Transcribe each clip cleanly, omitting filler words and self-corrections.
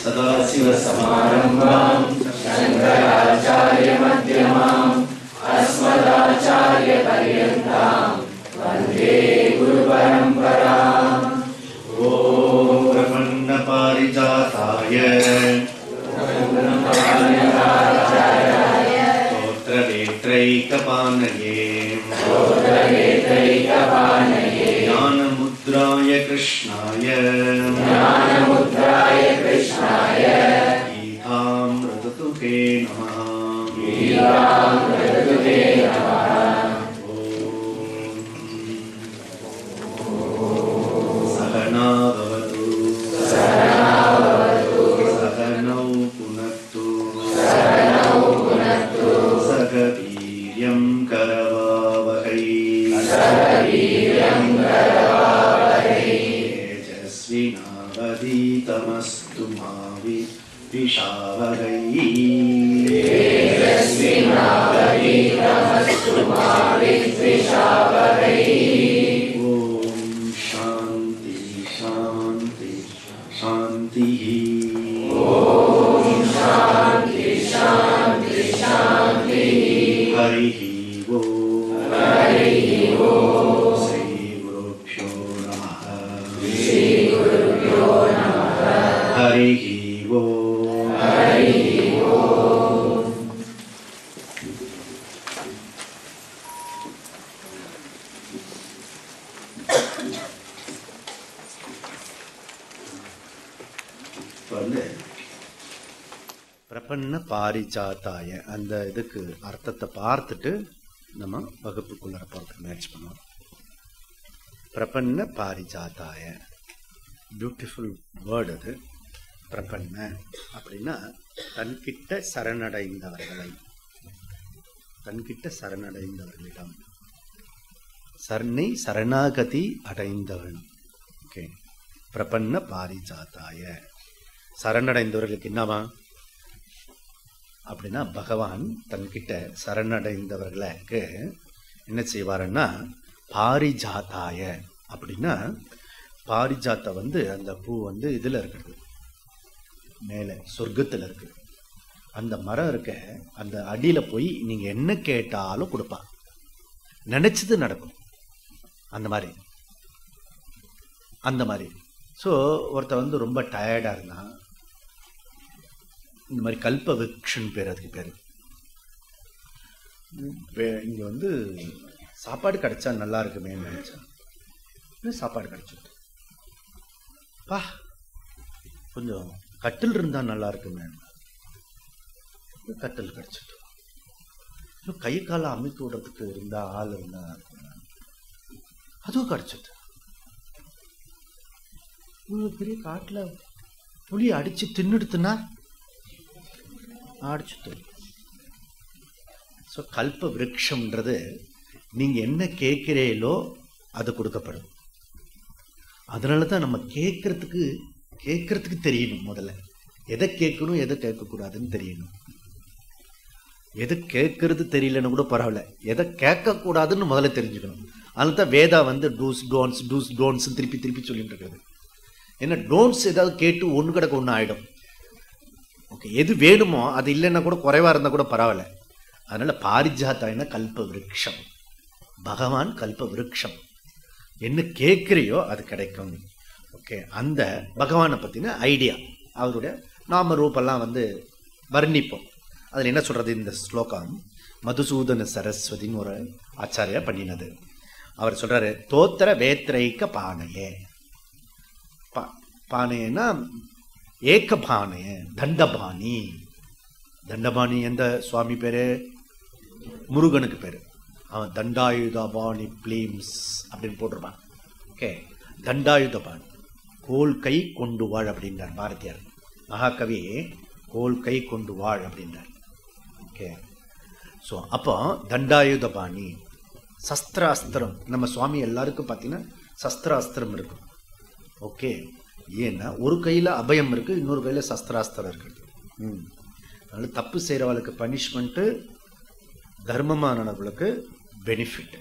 सदाशिवसमारम्भां शङ्कराचार्यमध्यमाम् अस्मदाचार्यपर्यन्तां वन्दे गुरुपरम्पराम्। ॐ प्रपन्नपारिजाताय स्तोत्रवेत्रैकपाणये ज्ञानमुद्राय कृष्णाय गीतामृततुते नमः। सहना भवतु सहनौ पुनक्तु सह वीर्यं करवावहै तेजस्विनावधीतमस्तु मा विद्विषावहै। ॐ शान्ति शान्ति शान्तिः। हरिः ॐ श्रीगुरुभ्यो नमः। हरिः ॐ। பிரபன்ன பாரிஜாத்தாய அந்த இதுக்கு அர்த்தத்தை பார்த்துட்டு நம்ம வகுப்புக்குள்ள போறதுக்கு முயற்சி பண்ணுவோம். பிரபன்ன பாரிஜாத்தாய பியூட்டிஃபுல் வேர்டு அது. பிரபன்ன அப்படின்னா தன்கிட்ட சரணடைந்தவர்களை, தன்கிட்ட சரணடைந்தவர்களிடம், சரணாகதி அடைந்தவன். ஓகே, பிரபன்ன பாரிஜாத்தாய சரணடைந்தவர்களுக்கு என்னவா அப்படின்னா பகவான் தன்கிட்ட சரணடைந்தவர்களுக்கு என்ன செய்வாருன்னா பாரிஜாத்தாய அப்படின்னா பாரிஜாத்த அந்த பூ இதுல இருக்கிறது, மேல சொர்க்கத்துல இருக்கு. அந்த மரம் இருக்க அந்த அடியில போய் நீங்க என்ன கேட்டாலும் கொடுப்பா, நினைச்சது நடக்கும். அந்த மாதிரி ஸோ ஒருத்த ரொம்ப டயர்டா இருந்தான், இந்த மாதிரி கல்ப விருக்ஷன் பேர், அதுக்கு பேர். இங்க சாப்பாடு கிடைச்சா நல்லா இருக்குமே நினைச்சேன். சாப்பாடு கிடைச்சிட்டு பா கொஞ்சம் கட்டில் இருந்தா நல்லா இருக்குமே, கட்டில் கிடைச்சிட்டு. கை காலை அமைத்து விடுறதுக்கு இருந்தா ஆள் இருந்தா அதுவும் கிடைச்சிட்டு. பெரிய காட்டுல புளி அடிச்சு தின்னுடுத்துனா அடிச்சுட்டு. ஸோ கல்ப விருட்சம்ன்றது நீங்க என்ன கேட்கிறீங்களோ அது கொடுக்கப்படும். அதனால தான் நம்ம கேட்கறதுக்கு தெரியணும். முதல்ல எதை கேட்கணும் எதை கேட்கக்கூடாதுன்னு தெரியணும். எது கேட்கறது தெரியலன்னு கூட பரவாயில்ல, எதை கேட்கக்கூடாதுன்னு முதல்ல தெரிஞ்சுக்கணும். அதனால தான் வேதா டூஸ் டோன்ஸ் திருப்பி சொல்லிட்டு இருக்கிறது. ஏன்னா டோன்ஸ் ஏதாவது கேட்டு ஒன்று கிடக்க ஒன்று ஆயிடும். ஓகே, எது வேணுமோ அது இல்லைன்னா கூட குறைவா இருந்தா கூட பரவாயில்ல. அதனால பாரிஜாத்தாயினா கல்ப விருட்சம், பகவான் கல்ப விருட்சம். என்ன கேட்கிறியோ அது கிடைக்கும். ஓகே, அந்த பகவானை பத்தின ஐடியா, அவருடைய நாம ரூபெல்லாம் வர்ணிப்போம். அதுல என்ன சொல்றது, இந்த ஸ்லோகம் மதுசூதன சரஸ்வதின்னு ஒரு ஆச்சாரியா பண்ணினது. அவர் சொல்றாரு, தோத்திர வேத்ரைக்க பானையே. பானையன்னா ஏக்க பானைய, தண்டபாணி. தண்டபாணி எந்த சுவாமி பேரு? முருகனுக்கு பேரு. அவன் தண்டாயுதபாணி பிளீம்ஸ் அப்படின்னு போட்டிருப்பான். ஓகே, தண்டாயுதபாணி, கோல் கை கொண்டு வாழ் அப்படின்றார் பாரதியார். மகாகவி கோல் கை கொண்டு வாழ் அப்படின்றார். ஓகே, ஸோ அப்போ தண்டாயுதபாணி, சஸ்திராஸ்திரம். நம்ம சுவாமி எல்லாருக்கும் பார்த்தீங்கன்னா சஸ்திராஸ்திரம் இருக்கும். ஓகே, ஏன்னா ஒரு கையில் அபயம் இருக்கு, இன்னொரு கையில் சஸ்திராஸ்திரம் இருக்குது. அதனால தப்பு செய்கிறவளுக்கு பனிஷ்மெண்ட்டு, தர்மமானவர்களுக்கு பெனிஃபிட்.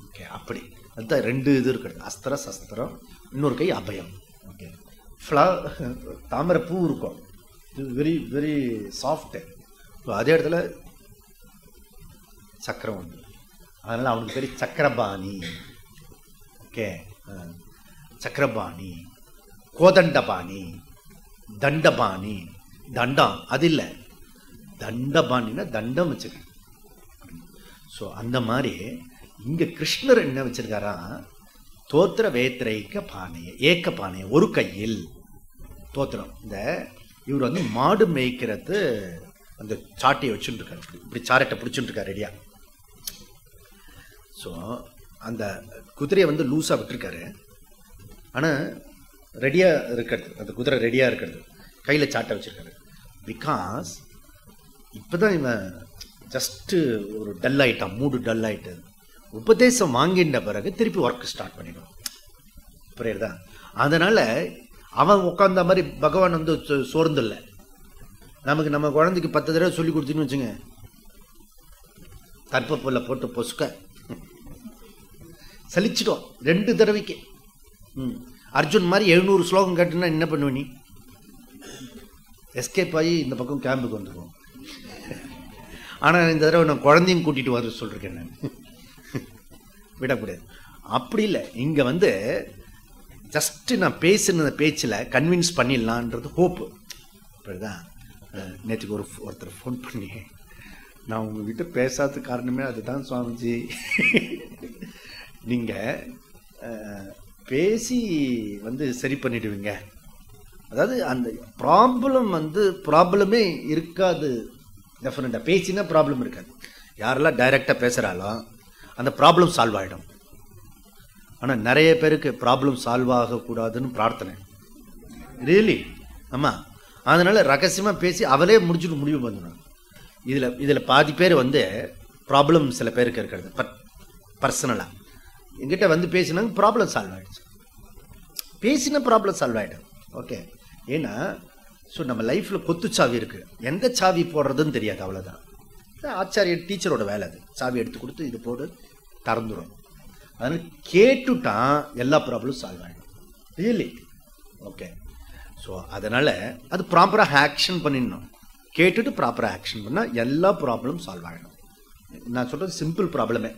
ஓகே, அப்படி அதுதான் ரெண்டு இது இருக்கிறது, அஸ்திர சஸ்திரம், இன்னொரு கை அபயம். ஓகே, தாமரை பூ இருக்கும், இது வெரி வெரி சாஃப்ட்டு. ஸோ அதே இடத்துல சக்கரம் உண்டு, அதனால் அவனுக்கு பேர் சக்கரபாணி. ஓகே, சக்கரபாணி, கோதண்டபாணி, தண்டபாணி. தண்டம் அது இல்லை, தண்டபாணின்னா தண்டம் வச்சுக்க. ஸோ அந்த மாதிரி இங்கே கிருஷ்ணர் என்ன வச்சிருக்காரா, தோத்திர வேத்திரைக்க பானையை, ஏக்க பானையை, ஒரு கையில் தோத்திரம். இந்த இவர் வந்து மாடு மேய்க்கிறது அந்த சாட்டையை வச்சுட்டு இருக்காரு, இப்படி சாரட்டை பிடிச்சுட்டு இருக்காரு ரெடியா. ஸோ அந்த குதிரையை வந்து லூஸாக விட்டுருக்காரு, ஆனால் ரெடியாக இருக்கிறது, அந்த குதிரை ரெடியாக இருக்கிறது, கையில் சாட்டை வச்சுருக்காரு. பிகாஸ் இப்போ தான் இவன் ஜஸ்ட்டு ஒரு டல் ஆகிட்டான், மூடு டல் ஆகிட்டு, உபதேசம் வாங்கின்ற பிறகு திருப்பி ஒர்க் ஸ்டார்ட் பண்ணிடுவான். புரியுறதா? அதனால் அவன் உட்காந்த மாதிரி பகவான் வந்து சோர்ந்து இல்லை. நமக்கு நம்ம குழந்தைக்கு 10 தடவை சொல்லி கொடுத்துன்னு வச்சுங்க, தற்பப்புல போட்டு பொசுக்க சலிச்சிடும் 2 தடவைக்கு. அர்ஜுன் மாதிரி 700 ஸ்லோகம் கேட்டுன்னா என்ன பண்ணுவ நீ? எஸ்கேப் ஆகி இந்த பக்கம் கேம்புக்கு வந்துடுவோம். ஆனால் இந்த தடவை நான் குழந்தையும் கூட்டிகிட்டு வர சொல்லிருக்கேன், நான் விடக்கூடாது. அப்படி இல்லை, இங்கே வந்து ஜஸ்ட்டு நான் பேசுன பேச்சில் கன்வின்ஸ் பண்ணிடலான்றது ஹோப்பு. அப்படிதான் நேற்றுக்கு ஒருத்தர் ஃபோன் பண்ணி, நான் உங்ககிட்ட பேசாத காரணமே அதுதான் சுவாமிஜி, நீங்கள் பேசி வந்து சரி பண்ணிடுவீங்க, அதாவது அந்த ப்ராப்ளம் வந்து ப்ராப்ளமே இருக்காது. டெஃபினட்டாக பேசினா ப்ராப்ளம் இருக்காது. யாரெல்லாம் டைரெக்டாக பேசுகிறாலும் அந்த ப்ராப்ளம் சால்வ் ஆகிடும். ஆனால் நிறைய பேருக்கு ப்ராப்ளம் சால்வ் ஆகக்கூடாதுன்னு பிரார்த்தனை, ரியலி. ஆமாம், அதனால் ரகசியமாக பேசி அவளே முடிச்சுட்டு முடிவு பண்ணணும். இதில் பாதி பேர் வந்து ப்ராப்ளம் சில பேருக்கு இருக்கிறது பர்சனலாக எங்கிட்ட வந்து பேசினாங்க, ப்ராப்ளம் சால்வ் ஆகிடுச்சு. பேசினா ப்ராப்ளம் சால்வ் ஆகிடும். ஓகே, ஏன்னா ஸோ நம்ம லைஃப்பில் கொத்து சாவி இருக்குது, எந்த சாவி போடுறதுன்னு தெரியாது, அவ்வளோதான். ஆச்சாரிய டீச்சரோட வேலை அது, சாவி எடுத்து கொடுத்து இது போட்டு திறந்துடும். அதனால் கேட்டுட்டான் எல்லா ப்ராப்ளமும் சால்வ் ஆகிடும், ரியலி. ஓகே, ஸோ அதனால் அது ப்ராப்பராக ஆக்ஷன் பண்ணிடணும். கேட்டுட்டு ப்ராப்பராக ஆக்ஷன் பண்ணால் எல்லா ப்ராப்ளமும் சால்வ் ஆகிடும். நான் சொல்கிறது சிம்பிள் ப்ராப்ளமே.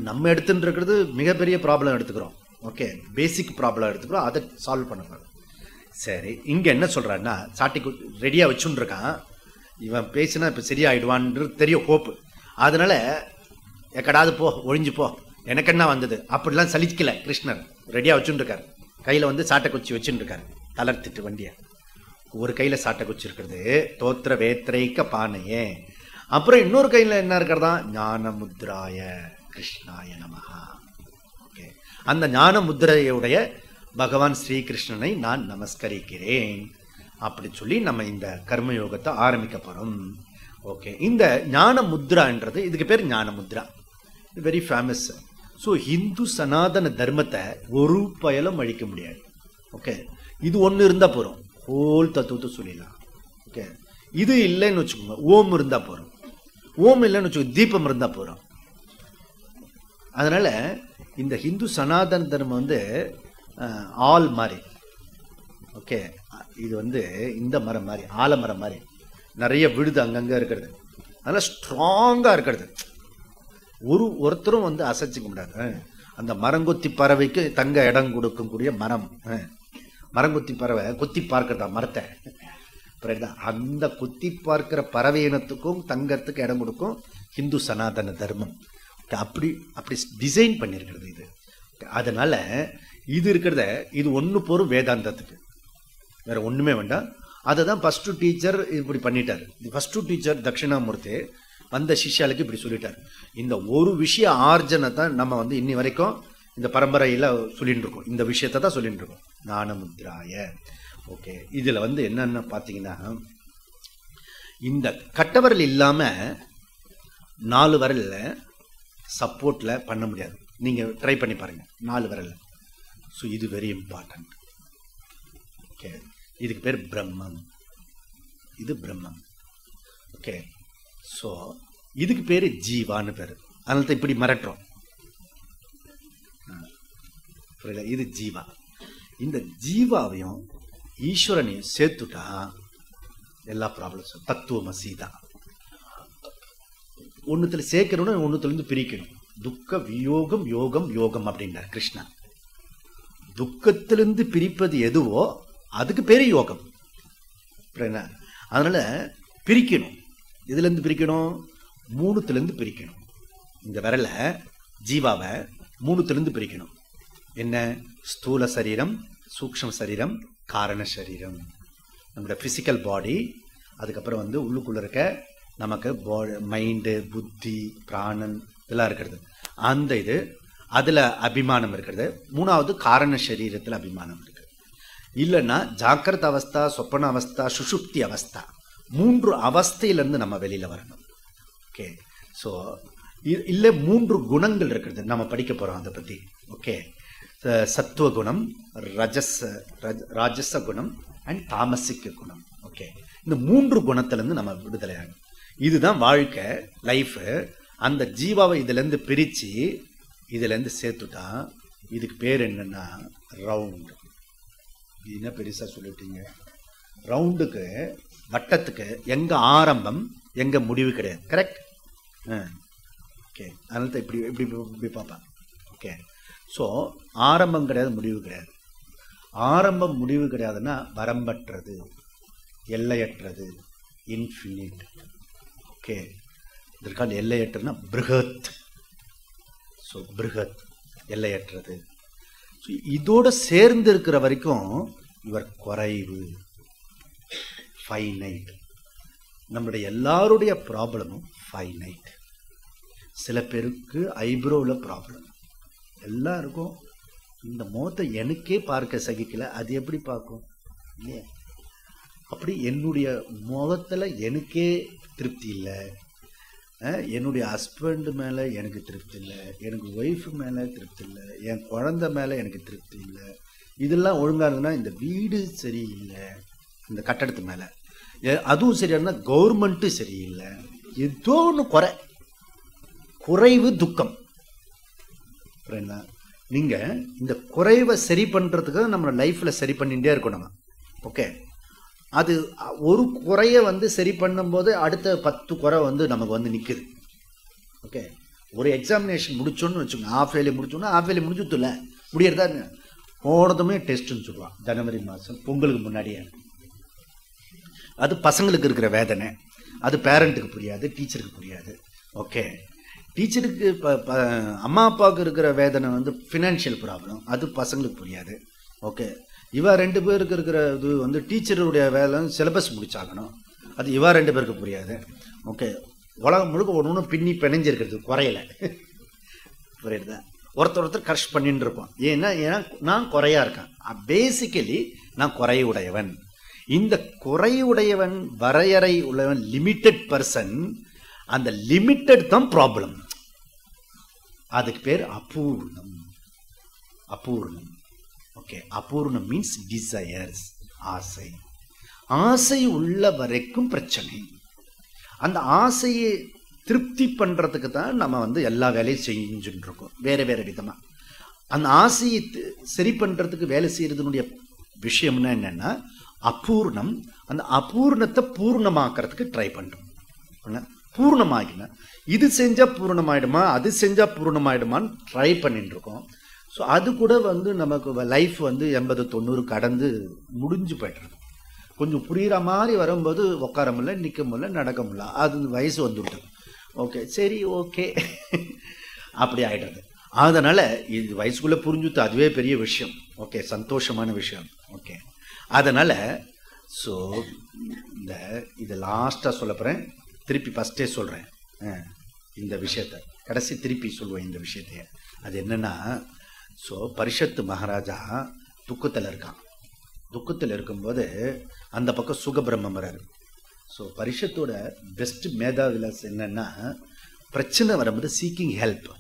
நம்ம எடுத்துட்டு இருக்கிறது மிகப்பெரிய ப்ராப்ளம் எடுத்துக்கிறோம். ஓகே, பேசிக் ப்ராப்ளம் எடுத்துக்கிறோம், அதை சால்வ் பண்ண. சரி, இங்கே என்ன சொல்கிறான்னா, சாட்டிக்கு ரெடியாக வச்சுன்னு இருக்கான், இவன் பேசினா இப்போ சரியாயிடுவான்றது தெரியும், ஹோப்பு. அதனால் எக்கடாது போ, ஒழிஞ்சு போ, எனக்கு என்ன வந்தது அப்படிலாம் சலிக்கலை. கிருஷ்ணர் ரெடியாக வச்சுன்னு இருக்கார், கையில் வந்து சாட்டை குச்சி வச்சுன்னு இருக்கார், தளர்த்திட்டு வண்டியை. ஒரு கையில் சாட்டை குச்சி இருக்கிறது தோத்திர வேத்திரைக்க பானையே, அப்புறம் இன்னொரு கையில் என்ன இருக்கிறதா, ஞான முத்ராய கிருஷ்ணாய நமஹா. ஓகே, அந்த ஞான முத்திரையுடைய பகவான் ஸ்ரீகிருஷ்ணனை நான் நமஸ்கரிக்கிறேன் அப்படி சொல்லி நம்ம இந்த கர்மயோகத்தை ஆரம்பிக்க போகிறோம். ஓகே, இந்த ஞான முத்ரான்றது, இதுக்கு பேர் ஞான முத்ரா, வெரி ஃபேமஸ். ஸோ ஹிந்து சனாதன தர்மத்தை ஒரு பயலும் அழிக்க முடியாது. ஓகே, இது ஒன்று இருந்தால் போகிறோம், ஹோல் தத்துவத்தை சொல்லிடலாம். ஓகே, இது இல்லைன்னு வச்சுக்கோங்க, ஓம் இருந்தால் போகிறோம், ஓம் இல்லைன்னு வச்சுக்கோங்க, தீபம் இருந்தால் போகிறோம். அதனால் இந்த ஹிந்து சனாதன தர்மம் வந்து ஆல் மாதிரி. ஓகே, இது வந்து இந்த மரம் மாதிரி, ஆலமரம் மாதிரி நிறைய விழுது அங்கங்கே இருக்கிறது, அதனால் ஸ்ட்ராங்காக இருக்கிறது, ஒருத்தரும் வந்து அசைச்சிக்க முடியாது. அந்த மரங்கொத்தி பறவைக்கு தங்க இடம் கொடுக்கக்கூடிய மரம், மரங்கொத்தி பறவை கொத்தி பார்க்கிறதா மரத்தை, புரியுதா? அந்த கொத்தி பார்க்கிற பறவை இனத்துக்கும் தங்கறதுக்கு இடம் கொடுக்கும் ஹிந்து சனாதன தர்மம். அப்படி டிசைன் பண்ணியிருக்கிறது இது. அதனால இது இருக்கிறத, இது ஒன்று போரும் வேதாந்தத்துக்கு, வேற ஒன்றுமே வேண்டாம். அதை தான் ஃபஸ்ட்டு டீச்சர் இப்படி பண்ணிட்டார். ஃபஸ்ட்டு டீச்சர் தட்சிணாமூர்த்தி வந்த சிஷ்யாளுக்கு இப்படி சொல்லிட்டார். இந்த ஒரு விஷய ஆர்ஜனை தான் நம்ம வந்து இன்னி வரைக்கும் இந்த பரம்பரையில் சொல்லிட்டு இருக்கோம், இந்த விஷயத்தை தான் சொல்லிட்டு இருக்கோம், ஞானமுத்ராய. ஓகே, இதில் வந்து என்னென்ன பார்த்தீங்கன்னா, இந்த கட்டவரல் இல்லாமல் 4 விரலில் சப்போர்ட்டில் பண்ண முடியாது. நீங்கள் ட்ரை பண்ணி பாருங்கள் 4 விரலில். ஸோ இது வெரி இம்பார்ட்டன்ட். ஓகே, இதுக்கு பேர் பிரம்மம், இது பிரம்மம். ஓகே, ஸோ இதுக்கு பேர் ஜீவான்னு பேர். அதனால தான் இப்படி மிரட்டுறோம், புரியல? இது ஜீவா. இந்த ஜீவாவையும் ஈஸ்வரனையும் சேர்த்துட்டா எல்லா ப்ராப்ளம்ஸும். தத்துவமசி தான். ஒன்றுத்தில் சேர்க்கணும்னு ஒன்றுத்துலேருந்து பிரிக்கணும். துக்க வியோகம் யோகம் யோகம் அப்படின்றார் கிருஷ்ணா. துக்கத்திலிருந்து பிரிப்பது எதுவோ அதுக்கு பேரு யோகம். அதனால பிரிக்கணும். இதுலேருந்து பிரிக்கணும், மூணுத்திலிருந்து பிரிக்கணும். இந்த விரல ஜீவாவை மூணுத்திலிருந்து பிரிக்கணும். என்ன? ஸ்தூல சரீரம், சூக்ஷ்ம சரீரம், காரண சரீரம். நம்மளோட பிசிக்கல் பாடி, அதுக்கப்புறம் வந்து உள்ளுக்குள்ள இருக்க நமக்கு மைண்டு, புத்தி, பிராணன் இதெல்லாம் இருக்கிறது. அந்த இது அதில் அபிமானம் இருக்கிறது. மூணாவது காரண சரீரத்தில் அபிமானம் இருக்குது. இல்லைன்னா ஜாக்கிரத அவஸ்தா, சொப்பன அவஸ்தா, சுஷுப்தி அவஸ்தா, 3 அவஸ்தையிலேருந்து நம்ம வெளியில் வரணும். ஓகே. ஸோ இல்லை 3 குணங்கள் இருக்கிறது, நம்ம படிக்க போகிறோம் அதை பற்றி. ஓகே. சத்துவகுணம், ராஜச குணம் அண்ட் தாமசிக்க குணம். ஓகே. இந்த 3 குணத்திலேருந்து நம்ம விடுதலை ஆகணும். இதுதான் வாழ்க்கை, லைஃபு. அந்த ஜீவாவை இதுலேருந்து பிரித்து இதுலேருந்து சேர்த்துட்டா இதுக்கு பேர் என்னன்னா ரவுண்டு. என்ன பெருசாக சொல்லிட்டீங்க? ரவுண்டுக்கு, வட்டத்துக்கு எங்கே ஆரம்பம் எங்கே முடிவு கிடையாது. கரெக்ட்? ஓகே. அதனால தான் இப்படி இப்படி இப்படி பார்ப்பேன். ஓகே. ஸோ ஆரம்பம் கிடையாது, முடிவு கிடையாது. ஆரம்பம் முடிவு கிடையாதுன்னா வரம்பற்றது, எல்லையற்றது, இன்ஃபினிட். ஓகே. இதற்கான எல்லையற்றதுன்னா பிருகத். ஸோ பிருகத் எல்லையற்றது. ஸோ இதோட சேர்ந்து இருக்கிற வரைக்கும் இவர் குறைவு, ஃபைனைட். நம்மளுடைய எல்லாருடைய ப்ராப்ளமும் ஃபைனைட். சில பேருக்கு ஐப்ரோவில் ப்ராப்ளம், எல்லாருக்கும் இந்த முகத்தை எனக்கே பார்க்க சகிக்கல, அது எப்படி பார்க்கும் இல்லையா? அப்படி என்னுடைய முகத்தில் எனக்கே திருப்தி இல்லை, என்னுடைய ஹஸ்பண்டு மேலே எனக்கு திருப்தி இல்லை, எனக்கு ஒய்ஃபு மேலே திருப்தி இல்லை, என் குழந்தை மேலே எனக்கு திருப்தி இல்லை. இதெல்லாம் ஒழுங்காக இருந்ததுன்னா இந்த வீடு சரியில்லை, இந்த கட்டடத்து மேலே அதுவும் சரியானா கவர்மெண்ட்டு சரியில்லை, ஏதோ ஒன்று குறைவு, துக்கம். புரியுங்களா? நீங்கள் இந்த குறைவை சரி பண்ணுறதுக்கு நம்ம லைஃப்பில் சரி பண்ணிகிட்டே இருக்கணும் நம்ம. ஓகே. அது ஒரு குறையை வந்து சரி பண்ணும்போது அடுத்த 10 குறை வந்து நமக்கு வந்து நிற்குது. ஓகே. ஒரு எக்ஸாமினேஷன் முடிச்சோன்னு வச்சுக்கோங்க, ஹாஃப் இயர்லி முடிச்சோன்னா ஹாஃப் இயர்லி முடிச்சுல முடியறதா போனதுமே டெஸ்ட்டுன்னு சொல்லுவான். ஜனவரி மாதம் பொங்கலுக்கு முன்னாடியே. அது பசங்களுக்கு இருக்கிற வேதனை, அது பேரண்ட்டுக்கு புரியாது, டீச்சருக்கு புரியாது. ஓகே. டீச்சருக்கு அம்மா அப்பாவுக்கு இருக்கிற வேதனை வந்து ஃபினான்ஷியல் ப்ராப்ளம், அது பசங்களுக்கு புரியாது. ஓகே. இவா 2 பேருக்கு இருக்கிற இது வந்து டீச்சருடைய வேலை சிலபஸ் முடிச்சாகணும், அது இவா 2 பேருக்கு புரியாது. ஓகே. உலகம் முழுக்க ஒன்று பின்னி பிணைஞ்சிருக்கிறது குறையலை. புரியுதா? ஒருத்தர் கரெக்ட் பண்ணிட்டு இருப்போம். ஏன்னா நான் குறையா இருக்கேன், பேசிக்கலி நான் குறையுடையவன். இந்த குறையுடையவன், வரையறை உள்ளவன், லிமிட்டட் பர்சன். அந்த லிமிட்டட் தான் ப்ராப்ளம். அதுக்கு பேர் அபூர்ணம். அபூர்ணம். ஓகே. அபூர்ணம் மீன்ஸ் டிசையர்ஸ், ஆசை. ஆசை உள்ள வரைக்கும் பிரச்சனை. அந்த ஆசையை திருப்தி பண்ணுறதுக்கு தான் நம்ம வந்து எல்லா வேலையும் செஞ்சுட்டு இருக்கோம், வேறு வேறு விதமாக. அந்த ஆசையை சரி பண்ணுறதுக்கு வேலை செய்கிறதுனுடைய விஷயம்னா என்னென்னா அபூர்ணம். அந்த அபூர்ணத்தை பூர்ணமாக்கிறதுக்கு ட்ரை பண்ணுறோம். பூர்ணமாகினா இது செஞ்சால் பூர்ணமாயிடுமா, அது செஞ்சால் பூர்ணமாயிடுமான்னு ட்ரை பண்ணிட்டு இருக்கோம். ஸோ அது கூட வந்து நமக்கு லைஃப் வந்து 80-90 கடந்து முடிஞ்சு போய்ட்ருக்கு. கொஞ்சம் புரிகிற மாதிரி வரும்போது உட்கார முடியல, நிற்க முடியல, நடக்க முடியல, அது வயசு வந்துவிட்டு. ஓகே, சரி, ஓகே, அப்படி ஆகிடுறது. அதனால் இது வயசுக்குள்ளே புரிஞ்சுட்டு அதுவே பெரிய விஷயம். ஓகே, சந்தோஷமான விஷயம். ஓகே. அதனால் ஸோ இது லாஸ்ட்டாக சொல்ல போகிறேன், திருப்பி ஃபஸ்ட்டே சொல்கிறேன் இந்த விஷயத்தை, கடைசி திருப்பி சொல்லுவேன் இந்த விஷயத்தைய. அது என்னென்னா, ஸோ பரிஷத்து மகாராஜா துக்கத்தில் இருக்கான். துக்கத்தில் இருக்கும்போது அந்த பக்கம் சுகபிரம்மம் வராரு. ஸோ பரிஷத்தோட பெஸ்ட் மேதா விலாஸ் என்னென்னா, பிரச்சனை வரும்போது seeking help.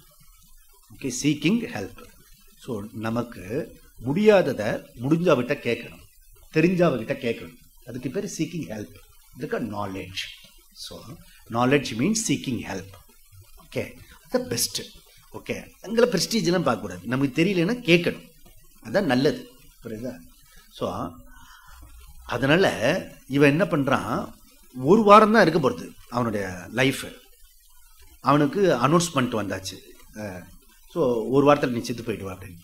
Okay, seeking help. So நமக்கு முடியாததை முடிஞ்சவகிட்ட கேட்கணும், தெரிஞ்சவகிட்ட கேட்கணும். அதுக்கு பேர் சீக்கிங் ஹெல்ப். இதுக்கு knowledge. So knowledge means seeking help. Okay, அது பெஸ்ட்டு. ஓகே, அங்கே ப்ரெஸ்டீஜெலாம் பார்க்கக்கூடாது, நமக்கு தெரியலன்னா கேட்கணும், அதுதான் நல்லது. புரியுதா? ஸோ அதனால இவன் என்ன பண்றான், ஒரு வாரம் தான் இருக்க போறது அவனுடைய லைஃப். அவனுக்கு அனௌன்ஸ்மெண்ட் வந்தாச்சு, ஸோ ஒரு வாரத்தில் நீ செத்து போயிடுவா அப்படின்னு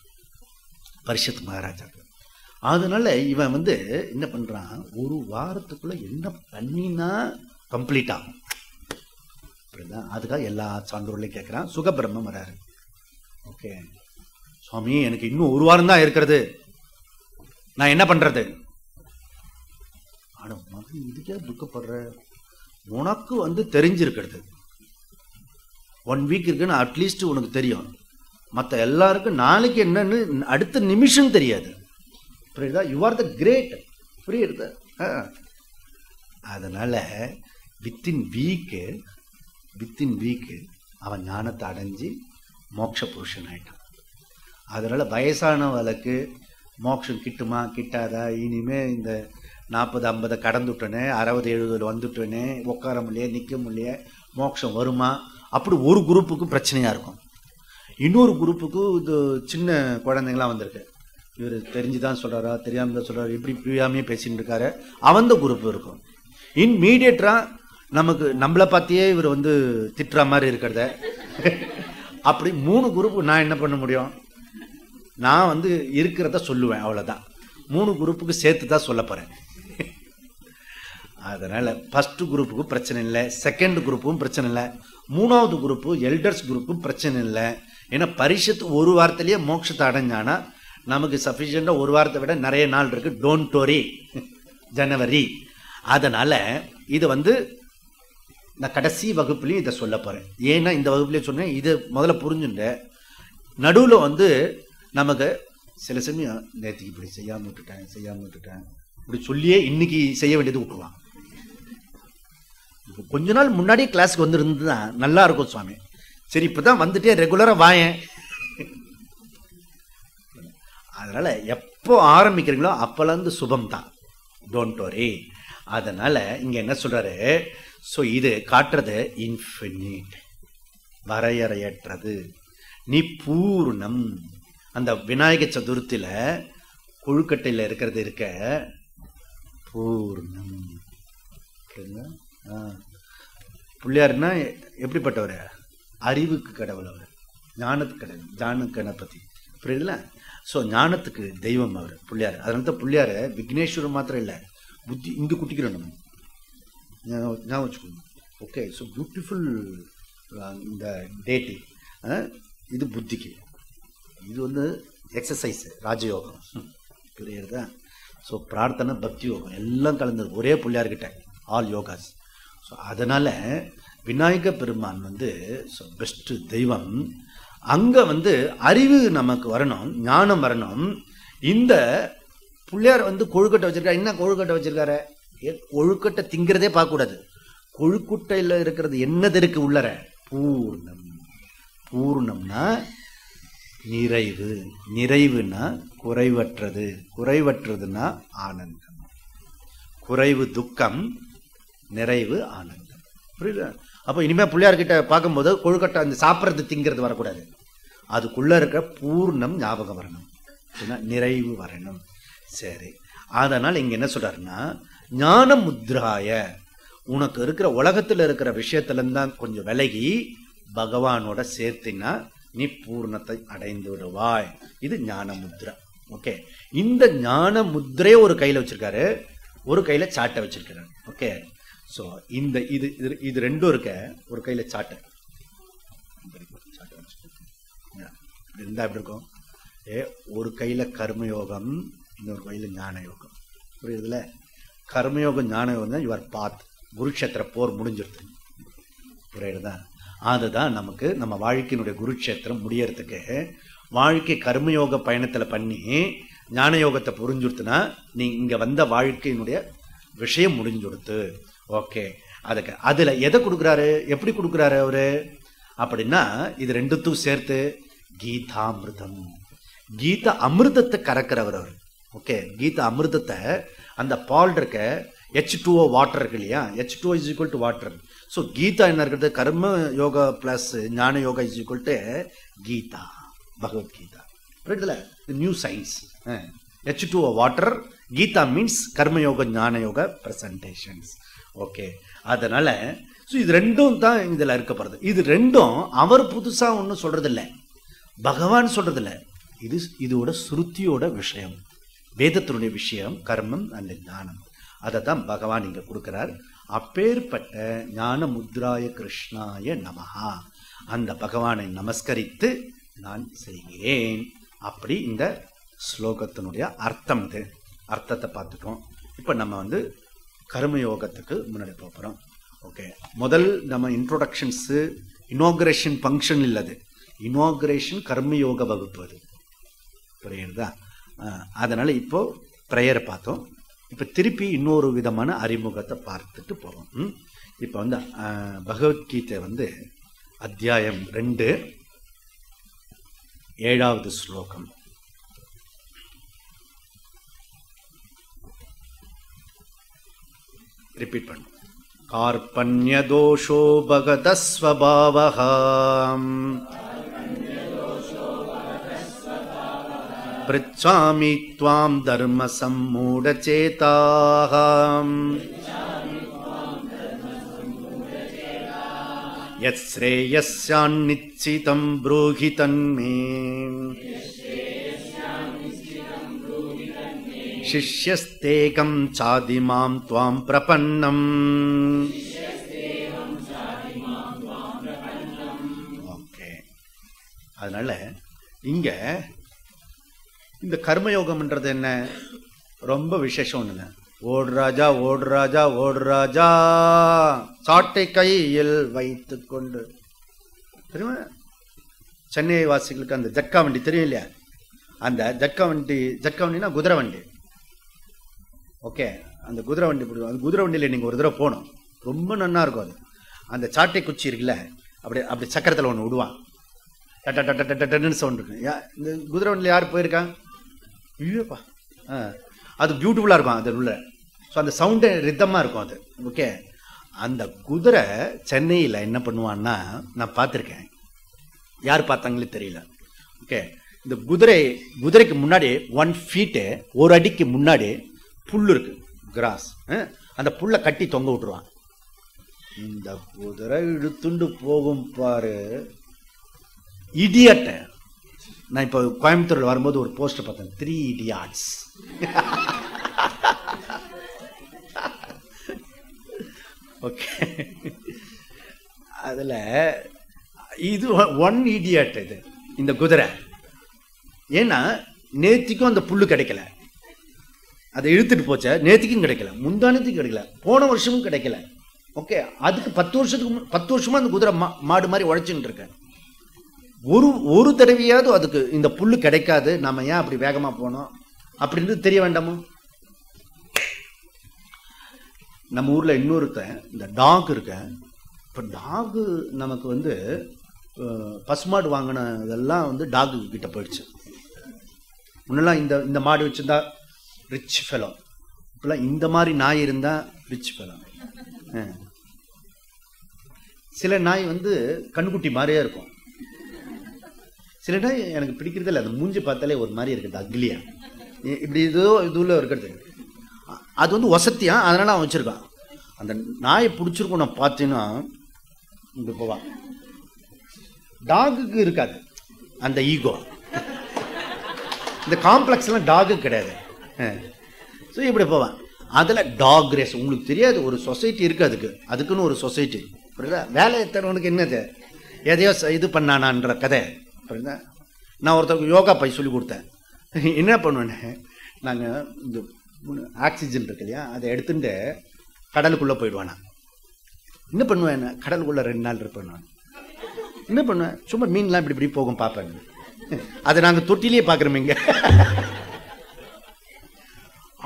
பரிஷத் மகாராஜா. அதனால இவன் வந்து என்ன பண்றான், ஒரு வாரத்துக்குள்ள என்ன பண்ணினா கம்ப்ளீட் ஆகும் அப்படிதான். அதுக்காக எல்லா சான்றோர்களையும் கேட்குறான். சுகபிரம்மம் வராரு. ஓகே சுவாமி, எனக்கு இன்னும் ஒரு வாரம் தான் இருக்கிறது, நான் என்ன பண்றது? ஆனா மகன் இதுக்கே துக்கப்படுற, உனக்கு வந்து தெரிஞ்சிருக்கிறது 1 வீக் இருக்குன்னு அட்லீஸ்ட் உனக்கு தெரியும். மற்ற எல்லாருக்கும் நாளைக்கு என்னன்னு அடுத்த நிமிஷம் தெரியாது. புரியுதா? You are the great. புரியுது? அதனால வித்தின் வீக்கு அவன் ஞானத்தை அடைஞ்சு மோட்ச புருஷன் ஆயிட்டான். அதனால வயசானவளுக்கு மோட்சம் கிட்டுமா கிட்டாதா, இனிமே இந்த 40-50 கடந்துட்டனே, 60-70 வந்துட்டனே, உட்கார முடியல நிற்க முடியல, மோட்சம் வருமா? அப்படி ஒரு குரூப்புக்கு பிரச்சனையா இருக்கும். இன்னொரு குரூப்புக்கு இது சின்ன குழந்தைங்களாம் வந்திருக்கு, இவர் தெரிஞ்சுதான் சொல்றாரா தெரியாம தான் சொல்றாரு, இப்படி புரியாமையே பேசிட்டு இருக்காரு, அவந்த குரூப் இருக்கும். இன்மீடியட்டா நமக்கு நம்மளை பார்த்தியே இவர் வந்து திட்டுற மாதிரி இருக்கிறத அப்படி 3 குரூப்பு. நான் என்ன பண்ண முடியும்? நான் வந்து இருக்கிறத சொல்லுவேன், அவ்வளோதான். 3 குரூப்புக்கு சேர்த்து தான் சொல்ல போறேன். அதனால ஃபர்ஸ்ட் குரூப்புக்கு பிரச்சனை இல்லை, செகண்ட் குரூப்பும் பிரச்சனை இல்லை, 3வது குரூப்பு எல்டர்ஸ் குரூப்பும் பிரச்சனை இல்லை. ஏன்னா பரிஷத்து ஒரு வாரத்திலேயே மோட்சத்தை அடைஞ்சானா நமக்கு சஃபிஷியண்டா ஒரு வாரத்தை விட நிறைய நாள் இருக்கு. டோன்ட் வரி, ஜனவரி. அதனால இது வந்து நான் கடைசி வகுப்புலையும் இதை சொல்ல போறேன். ஏன்னா இந்த வகுப்புலேயே சொன்னேன், இதை முதல்ல புரிஞ்சுட்ட. நடுவில் வந்து நமக்கு சில சமயம் நேற்றுக்கு இப்படி செய்யாமல் விட்டுட்டேன் இப்படி சொல்லியே இன்னைக்கு செய்ய வேண்டியது விட்டுருவான். இப்போ கொஞ்ச நாள் முன்னாடியே கிளாஸுக்கு வந்துருந்துன்னா நல்லா இருக்கும் சுவாமி. சரி இப்பதான் வந்துட்டே ரெகுலராக வாயேன். அதனால எப்போ ஆரம்பிக்கிறீங்களோ அப்போலேருந்து சுபம் தான். Don't worry. அதனால இங்க என்ன சொல்றாரு, ஸோ இது காட்டுறது இன்ஃபினிட், வரையறையற்றது. நீ பூர்ணம். அந்த விநாயக சதுர்த்தியில கொழுக்கட்டையில் இருக்கிறது இருக்க பூர்ணம். பிள்ளையாருன்னா எப்படிப்பட்டவர்? அறிவுக்கு கடவுள் அவர், ஞானத்துக்கு கடவுள், ஞான கணபதி. புரியுதுல? ஸோ ஞானத்துக்கு தெய்வம் அவர் பிள்ளையார். அதனால தான் பிள்ளையார விக்னேஸ்வரர் மாத்திரம் இல்லை, புத்தி இங்கே குட்டிக்கிறோம் நம்ம, ஞாபகம் வச்சுக்கணும். ஓகே, ஸோ பியூட்டிஃபுல் இந்த டேட்டு. இது புத்திக்கு, இது வந்து எக்ஸசைஸ் ராஜயோகம். புரியுறதா? ஸோ பிரார்த்தனை பக்தி யோகம் எல்லாம் கலந்தது ஒரே பிள்ளையார்கிட்ட, ஆல் யோகாஸ். ஸோ அதனால விநாயக பெருமான் வந்து பெஸ்ட் தெய்வம். அங்க வந்து அறிவு நமக்கு வரணும், ஞானம் வரணும். இந்த பிள்ளையார் வந்து கொழுக்கட்டை வச்சிருக்காரு. என்ன கொழுக்கட்டை வச்சிருக்காரு? கொழுக்கட்டை திங்கிறதே பார்க்க கூடாது. கொழுக்கட்டையில இருக்கிறது என்னது இருக்கு உள்ளற? பூர்ணம். பூர்ணம்னா நிறைவு, நிறைவுனா குறைவற்றது, குறைவற்றதுன்னா ஆனந்தம். குறைவு துக்கம், நிறைவு ஆனந்தம். புரியுதா? அப்போ இனிமே பிள்ளையார்கிட்ட பார்க்கும்போது கொழுக்கட்டை அந்த சாப்பிட்றது திங்கிறது வரக்கூடாது, அதுக்குள்ள இருக்க பூர்ணம் ஞாபகம் வரணும், நிறைவு வரணும். சரி, அதனால் இங்க என்ன சொல்றாருன்னா, ஞான முத்ராய, உனக்கு இருக்கிற உலகத்தில் இருக்கிற விஷயத்துல தான் கொஞ்சம் விலகி பகவானோட சேர்த்தினா நீ பூர்ணத்தை அடைந்து விடுவாய். இது ஞான முத்ரா. ஓகே, இந்த ஞான முத்ரையை ஒரு கையில வச்சிருக்காரு, ஒரு கையில சாட்டை வச்சிருக்கிறாரு. ஓகே, ஸோ இந்த இது இது ரெண்டும் இருக்க, ஒரு கையில சாட்டை இருந்தா எப்படி இருக்கும்? ஒரு கையில கர்மயோகம், இன்னொரு கையில ஞான யோகம். புரியுதுல? கர்மயோகம் ஞான யோகம் தான் யுவர் பாத். குருக்ஷேத்திர போர் முடிஞ்சிருது. புரியுதுதா? அதுதான் நமக்கு நம்ம வாழ்க்கையினுடைய குருக்ஷேத்திரம் முடியறதுக்கு. வாழ்க்கை கர்மயோக பயணத்துல பண்ணி ஞான யோகத்தை புரிஞ்சுடுத்துனா நீ இங்க வந்த வாழ்க்கையினுடைய விஷயம் முடிஞ்சுடுத்து. ஓகே, அதுக்கு அதுல எதை கொடுக்குறாரு, எப்படி கொடுக்குறாரு அவரு அப்படின்னா, இது ரெண்டுத்தும் சேர்த்து கீதாமிருதம். கீதா அமிர்தத்தை கறக்கிறவர் அவர். ஓகே, கீதா அமிர்தத்தை, அந்த பால் இருக்க H2O வாட்டர் இருக்கு இல்லையா, H2O is equal to water. So Gita என்ன இருக்கிறது? Karma yoga plus jnana yoga is equal to Gita, Bhagavad Gita. புரியுதுல? New science. H2O water. Gita means Karma Yoga Jnana Yoga presentations. Okay, அதனால இது ரெண்டும் தான் இதில் இருக்கப்படுறது. இது ரெண்டும் அவர் புதுசாக ஒன்றும் சொல்றதில்லை, பகவான் சொல்றதில்லை. இதோட சுருத்தியோட விஷயம், வேதத்தினுடைய விஷயம், கர்மம் அண்ட் ஞானம். அதை தான் பகவான் இங்கே கொடுக்கிறார். அப்பேற்பட்ட ஞான முத்ராய கிருஷ்ணாய நமஹா, அந்த பகவானை நமஸ்கரித்து நான் செய்கிறேன். அப்படி இந்த ஸ்லோகத்தினுடைய அர்த்தம். இது அர்த்தத்தை பார்த்துட்டோம். இப்போ நம்ம கர்மயோகத்துக்கு முன்னாடி போகிறோம். ஓகே, முதல் நம்ம இன்ட்ரோடக்ஷன்ஸு, இனாகுரேஷன் ஃபங்க்ஷன் இல்லது, இனாகுரேஷன் கர்மயோக வகுப்பு. அது புரியுறதா? அதனால் இப்போது ப்ரேயரை பார்த்தோம். இப்போ திருப்பி இன்னொரு விதமான அறிமுகத்தை பார்த்துட்டு போவோம். இப்போ பகவத்கீதை அத்தியாயம் 2 7வது ஸ்லோகம். ரிப்பீட் பண்ணும். கார்பண்ய தோஷோ பகத ஸ்வபாவஹ ப்ருச்சாமி த்வாம் தர்ம சம்மூடசேதாஹ யத் ஸ்ரேயஸ்யான்னிச்சிதம் ப்ரூஹி தன்மே சிஷ்யஸ்தேகம் சாதிமாம் த்வாம் பிரபன்னம். ஓகே, அதனால இங்க இந்த கர்மயோகம்ன்றது என்ன, ரொம்ப விசேஷம் ஒண்ணுங்க. ஓடு ராஜா ஓடு ராஜா ஓடு ராஜா சாட்டை கையில் வைத்து கொண்டு. தெரியுமா சென்னை வாசிகளுக்கு அந்த ஜட்கா வண்டி தெரியும் இல்லையா? அந்த ஜட்கா வண்டினா குதிரை வண்டி. ஓகே, அந்த குதிரை வண்டி பிடிக்கும். அந்த குதிரை வண்டியில் நீங்கள் ஒரு தடவை போகணும், ரொம்ப நன்னா இருக்கும். அது அந்த சாட்டை குச்சி இருக்குல்ல, அப்படி சக்கரத்தில் ஒன்று விடுவான், டட்ட டட்ட டட்டுன்னு சவுண்ட் இருக்கு. இந்த குதிரை வண்டியில் யார் போயிருக்கா? ஐயோப்பா, அது பியூட்டிஃபுல்லாக இருக்கும் அது உள்ள. ஸோ அந்த சவுண்டு ரித்தமாக இருக்கும் அது. ஓகே, அந்த குதிரை சென்னையில் என்ன பண்ணுவான்னா, நான் பார்த்துருக்கேன், யார் பார்த்தாங்களே தெரியல. ஓகே, இந்த குதிரைக்கு முன்னாடி 1 ஃபீட்டு, 1 அடிக்கு முன்னாடி புல் இருக்கு, கிராஸ். அந்த புல்லை கட்டி தொங்க விட்டுருவான். இந்த குதிரை இழுத்துண்டு போகும் பாரு, இடியட்ட. நான் இப்போ கோயம்புத்தூரில் வரும்போது ஒரு போஸ்டர் பார்த்தேன், 3 idiots. ஓகே, அதில் இது 1 idiot. இது இந்த குதிரை ஏன்னா நேத்திக்கும் அந்த புல்லு கிடைக்கல, அதை இழுத்துட்டு போச்ச, நேத்திக்கும் கிடைக்கல, முந்தானத்துக்கும் கிடைக்கல, போன வருஷமும் கிடைக்கல. ஓகே, அதுக்கு 10 வருஷமா அந்த குதிரை மாடு மாதிரி உழைச்சுட்டு இருக்கேன். ஒரு தடவையாவது அதுக்கு இந்த புல்லு கிடைக்காது, நாம ஏன் அப்படி வேகமா போனோம் அப்படின்றது தெரிய வேண்டாமோ? நம்ம ஊர்ல இன்னொருத்தன் இந்த டாக் இருக்க. இப்போ டாகு நமக்கு பசுமாடு வாங்கின இதெல்லாம் டாகு கிட்ட போயிடுச்சு. முன்னெல்லாம் இந்த மாடு வச்சிருந்தா ரிச் ஃபெலோ, இப்பெல்லாம் இந்த மாதிரி நாய் இருந்தா ரிச் ஃபெலோ. சில நாய் கண்ணுக்குட்டி மாதிரியே இருக்கும், சில நாய் எனக்கு பிடிக்கிறது இல்லை. அது மூஞ்சி பார்த்தாலே ஒரு மாதிரி இருக்குது, அக்லியா, இப்படி இதுல இருக்கிறது. அது வசத்தியா, அதனால அவன் வச்சிருக்கான். அந்த நாயை பிடிச்சிருக்கும். நான் பார்த்தீங்கன்னா இப்படி போவான். டாகுக்கு இருக்காது அந்த ஈகோ, இந்த காம்ப்ளெக்ஸ் எல்லாம் டாகு கிடையாது. ஸோ இப்படி போவான். அதில் டாக் ரேஸ் உங்களுக்கு தெரியாது, ஒரு சொசைட்டி இருக்கு அதுக்குன்னு ஒரு சொசைட்டி. புரியுதா? வேலை எத்தனவனுக்கு என்னது எதையோ இது பண்ணானான்ற கதை. புரியுதா? நான் ஒருத்தருக்கு யோகா பை சொல்லி கொடுத்தேன். என்ன பண்ணுவேன்னு, நாங்கள் இந்த ஆக்சிஜன் இருக்கு இல்லையா, அதை எடுத்துட்டு கடலுக்குள்ளே போயிடுவானா. என்ன பண்ணுவேன், கடலுக்குள்ளே 2 நாள் இருப்பேன். நான் என்ன பண்ணுவேன், சும்மா மீன்லாம் இப்படி போகும் பார்ப்பேன். அதை நாங்கள் தொட்டிலேயே பார்க்குறோமேங்க.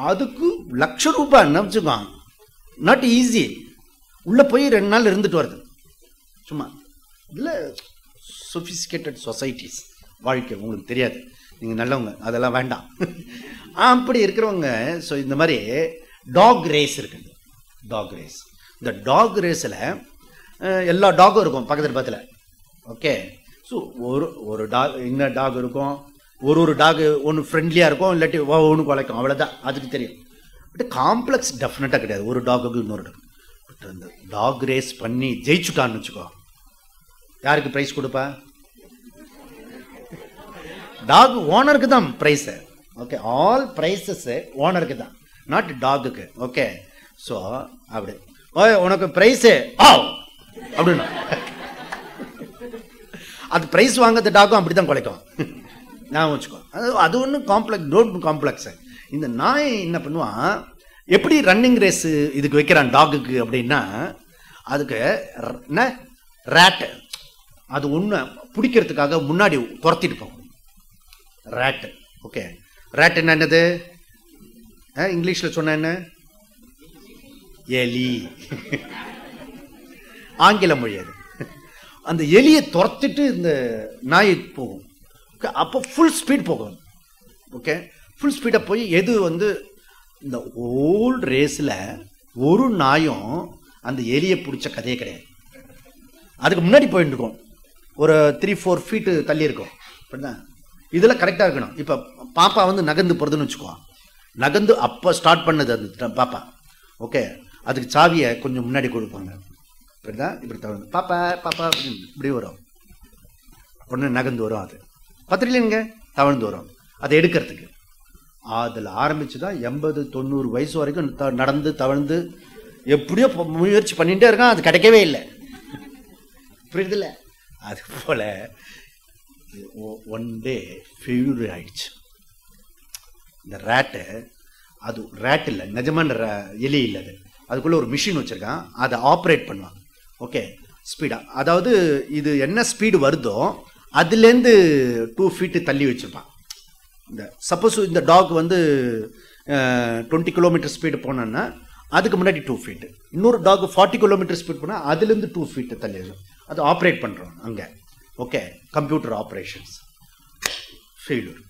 அதுக்கு ₹1,00,000 நினச்சிக்கோங்க. Not easy. உள்ளே போய் 2 நாள் இருந்துட்டு வருது. சும்மா இதில் சொஃபிஸ்டிகேட்டட் சொசைட்டிஸ் வாழ்க்கை உங்களுக்கு தெரியாது, நீங்கள் நல்லவங்க, அதெல்லாம் வேண்டாம். அப்படி இருக்கிறவங்க. ஸோ இந்த மாதிரி டாக் ரேஸ் இருக்குது. டாக் ரேஸ், இந்த டாக் ரேஸில் எல்லா டாகும் இருக்கும் பக்கத்தில் பக்கத்தில். ஓகே, ஸோ ஒரு டாக், இன்ன டாக் இருக்கும், ஒரு டாக் ஒன்று ஃப்ரெண்ட்லியாக இருக்கும், இல்லாட்டி ஒன்று குலைக்கும், அவ்வளோதான் அதுக்கு தெரியும். பட் காம்ப்ளெக்ஸ் டெஃபினட்டாக கிடையாது ஒரு டாகுக்கு இன்னொரு டாக். பட் அந்த டாக் ரேஸ் பண்ணி ஜெயிச்சுட்டான்னு வச்சுக்கோ, யாருக்கு ப்ரைஸ் கொடுப்பா? டாக் ஓனருக்கு தான் ப்ரைஸு. ஓகே, ஆல் ப்ரைஸஸ் ஓனருக்கு தான், நாட் டாகுக்கு. ஓகே, ஸோ அப்படி உனக்கு ப்ரைஸு அப்படின்னா அது ப்ரைஸ் வாங்கிறது டாகும் அப்படி தான் குலைக்கும். நான் வச்சுக்கோ, அது ஒன்றும் காம்ப்ளெக்ஸ், டோன்ட் காம்ப்ளெக்ஸு. இந்த நாய் என்ன பண்ணுவான், எப்படி ரன்னிங் ரேஸு இதுக்கு வைக்கிறான் டாகுக்கு அப்படின்னா, அதுக்கு என்ன ரேட்டு அது ஒன்று பிடிக்கிறதுக்காக முன்னாடி துரத்திட்டு போகும் ரேட்டு. ஓகே, ரேட் என்னது இங்கிலீஷில் சொன்ன என்ன? எலி. ஆங்கில மொழி அது. அந்த எலியை துரத்திட்டு இந்த நாய் போகும். ஓகே, அப்போ ஃபுல் ஸ்பீட் போகும். ஓகே, ஃபுல் ஸ்பீடாக போய் எது வந்து இந்த ஓல்டு ரேஸில் ஒரு நாயும் அந்த எலியை பிடிச்ச கதையே கிடையாது. அதுக்கு முன்னாடி போயிட்டு இருக்கும், ஒரு 3-4 ஃபீட்டு தள்ளி இருக்கும். அப்படிதான் இதெல்லாம் கரெக்டாக இருக்கணும். இப்போ பாப்பா வந்து நகர்ந்து போகிறதுன்னு வச்சுக்கோ, நகர்ந்து அப்போ ஸ்டார்ட் பண்ணது அது பாப்பா. ஓகே, அதுக்கு சாவியை கொஞ்சம் முன்னாடி கொடுப்பாங்க. இப்படிதான் இப்படி தவழ்ந்து பாப்பா பாப்பா இப்படி வரும், ஒன்று நகர்ந்து வரும். அது பத்திரிலைங்க தவழ்ந்து வரும். அதை எடுக்கிறதுக்கு அதில் ஆரம்பித்து தான் 80-90 வயசு வரைக்கும் நடந்து தவழ்ந்து எப்படியோ முயற்சி பண்ணிகிட்டே இருக்கான், அது கிடைக்கவே இல்லை. புரியுதுல்ல? அது போல் ஒன் டே ஃபெயிலியர் ஆயிடுச்சு இந்த ரேட்டு. அது ரேட் இல்லை, நிஜமான எலி இல்லை, அது அதுக்குள்ளே ஒரு மிஷின் வச்சுருக்கான், அதை ஆப்ரேட் பண்ணுவாங்க. ஓகே, ஸ்பீடாக, அதாவது இது என்ன ஸ்பீடு வருதோ அதுலேருந்து 2 ஃபீட்டு தள்ளி வச்சுருப்பான். இந்த சப்போஸ் இந்த டாக் வந்து 20 கிலோமீட்டர் ஸ்பீடு போனோன்னா அதுக்கு முன்னாடி 2 ஃபீட்டு, இன்னொரு டாக் 40 கிலோமீட்டர் ஸ்பீட் போனால் அதுலேருந்து 2 ஃபீட்டு தள்ளி வரும். அது ஆப்ரேட் பண்ணுறோம் அங்கே. Okay, computer operations. ஃபெயிலியர்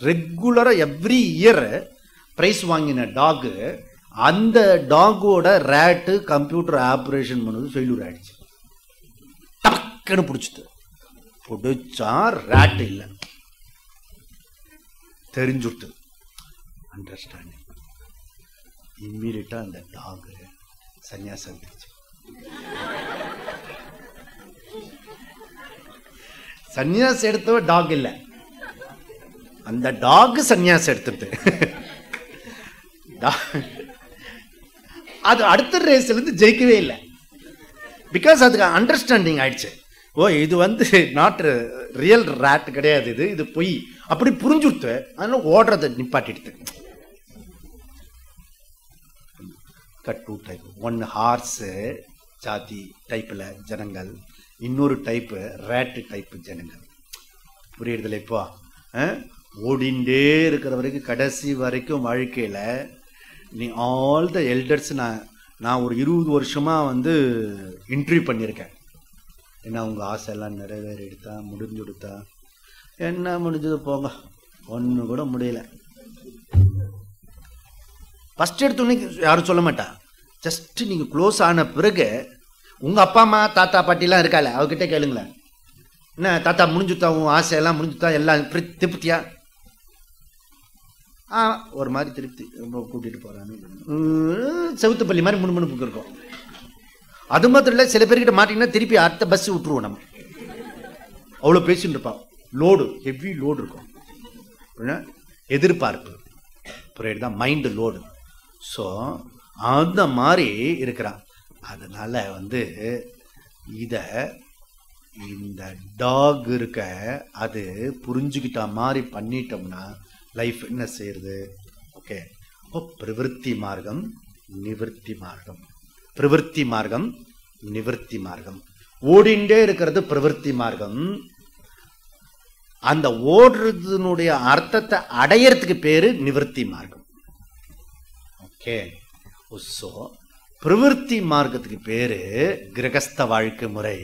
ரெகுலராக எவ்ரி இயர் ப்ரைஸ் வாங்கின டாகு, அந்த டாகோட ரேட்டு கம்ப்யூட்டர் ஆப்ரேஷன் பண்ணது ஃபெயிலியர் ஆகிடுச்சு. டக்குன்னு பிடிச்சிது, பிடிச்சா ரேட்டு இல்லை தெரிஞ்சுட்டு அண்டர்ஸ்டாண்டிங். இம்மீடியட்டாக அந்த டாகு சன்னியாசம் எடுத்துச்சு. சன்னியாசம் எடுத்தவ டாக் இல்லை, அந்த டாக் சன்னியாசம் எடுத்துட்டு அது அடுத்த ரேஸ்லேருந்து ஜெயிக்கவே இல்லை. பிகாஸ் அதுக்கு அண்டர்ஸ்டாண்டிங் ஆயிடுச்சு, ஓ இது வந்து நாட் ரியல் ரேட் கிடையாது, இது பொய் அப்படி புரிஞ்சுடுத்து. அதனால ஓடுறதை நிப்பாட்டிடுது. டூ டைப், ஒன் ஹார்ஸு ஜாதி டைப்பில் ஜனங்கள், இன்னொரு டைப்பு ரேட்டு டைப்பு ஜனங்கள். புரியுறதில்ல? இப்போ ஓடிண்டே இருக்கிற வரைக்கும் கடைசி வரைக்கும் வாழ்க்கையில் நீ ஆல் த எல்டர்ஸ், நான் ஒரு 20 வருஷமாக வந்து இன்டர்வியூ பண்ணியிருக்கேன். என்ன உங்கள் ஆசையெல்லாம் நிறைவேறிடுதா, முடிஞ்சு கொடுத்தா? என்ன முடிஞ்சது போங்க, ஒன்று கூட முடியல. ஃபஸ்ட் எடுத்தோன்னே யாரும் சொல்ல மாட்டா. ஜஸ்ட் நீங்கள் க்ளோஸ் ஆன பிறகு உங்கள் அப்பா அம்மா தாத்தா பாட்டிலாம் இருக்கால, அவகிட்ட கேளுங்களேன், என்ன தாத்தா முடிஞ்சுட்டா, உன் ஆசையெல்லாம் முடிஞ்சுட்டா, எல்லாம் திருப்தியா? ஒரு மாதிரி திருப்தி, ரொம்ப கூட்டிகிட்டு போகிறான்னு செவுத்து பள்ளி மாதிரி முணுமுணுப்புக்கு இருக்கும். அது மாத்திரம் இல்லை, சில பேர்கிட்ட மாட்டிங்கன்னா திருப்பி அடுத்த பஸ் விட்டுருவோம் நம்ம. அவ்வளோ பேசிட்டு இருப்பான். லோடு, ஹெவி லோடு இருக்கும், எதிர்பார்ப்பு. புரியுது தான், மைண்டு லோடு. ஸோ அந்த மாதிரி இருக்கிறான். அதனால வந்து இதை இந்த டாக் இருக்க அது புரிஞ்சுக்கிட்ட மாதிரி பண்ணிட்டோம்னா லைஃப் என்ன செய்யறது? ஓகே, அப்போ பிரவருத்தி மார்க்கம், நிவர்த்தி மார்க்கம். பிரவருத்தி மார்க்கம், நிவர்த்தி மார்க்கம். ஓடிண்டே இருக்கிறது பிரவருத்தி மார்க்கம். அந்த ஓடுறதுனுடைய அர்த்தத்தை அடையறதுக்கு பேரு நிவர்த்தி மார்க்கம். ஓகே, ஸோ பிரவருத்தி மார்க்கத்துக்கு பேரு கிரகஸ்த வாழ்க்கை முறை,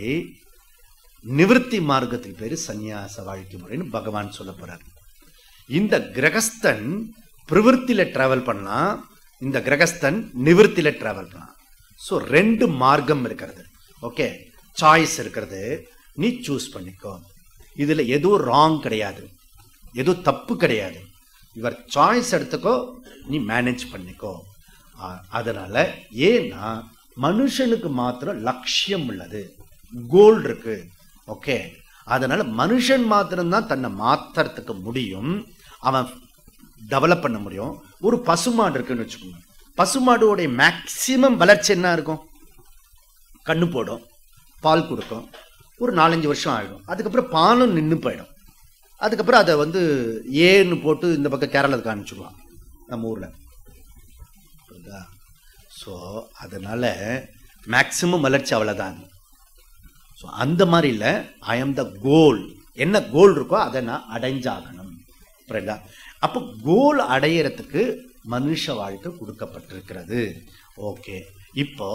நிவர்த்தி மார்க்கத்துக்கு பேரு சந்நியாச வாழ்க்கை முறைன்னு பகவான் சொல்ல போறார். இந்த கிரகஸ்தன் பிரவருத்தில டிராவல் பண்ணலாம், இந்த கிரகஸ்தன் நிவர்த்தில டிராவல் பண்ணலாம். ஸோ 2 மார்க்கம் இருக்கிறது. ஓகே, சாய்ஸ் இருக்கிறது, நீ சூஸ் பண்ணிக்கோ. இதுல எதுவும் ராங் கிடையாது, எதுவும் தப்பு கிடையாது. இவர் சாய்ஸ் எடுத்துக்கோ, நீ மேனேஜ் பண்ணிக்கோ. அதனால ஏன்னா மனுஷனுக்கு மாத்திரம் லட்சியம் உள்ளது, கோல் இருக்கு. ஓகே, அதனால மனுஷன் மாத்திரம்தான் தன்னை மாத்துறதுக்கு முடியும், அவன் டெவலப் பண்ண முடியும். ஒரு பசுமாடு இருக்குன்னு வச்சுக்கோங்க. பசுமாடுடைய மேக்சிமம் வளர்ச்சி என்ன இருக்கும்? கண்ணு போடும், பால் கொடுக்கும், ஒரு 4-5 வருஷம் ஆகிடும். அதுக்கப்புறம் பாலும் நின்று போயிடும். அதுக்கப்புறம் அதை வந்து ஏன்னு போட்டு இந்த பக்கம் கேரளாவுக்கு அனுப்பிச்சுடுவாங்க நம்ம ஊரில். ஸோ அதனால மேக்சிமம் வளர்ச்சி அவ்வளோதான். ஸோ அந்த மாதிரி இல்லை, ஐ ஆம் த கோல். என்ன கோல் இருக்கோ அதை நான் அடைஞ்சாகணும். புரியுதா? அப்போ கோல் அடையிறதுக்கு மனுஷ வாழ்க்கை கொடுக்கப்பட்டிருக்கிறது. ஓகே, இப்போ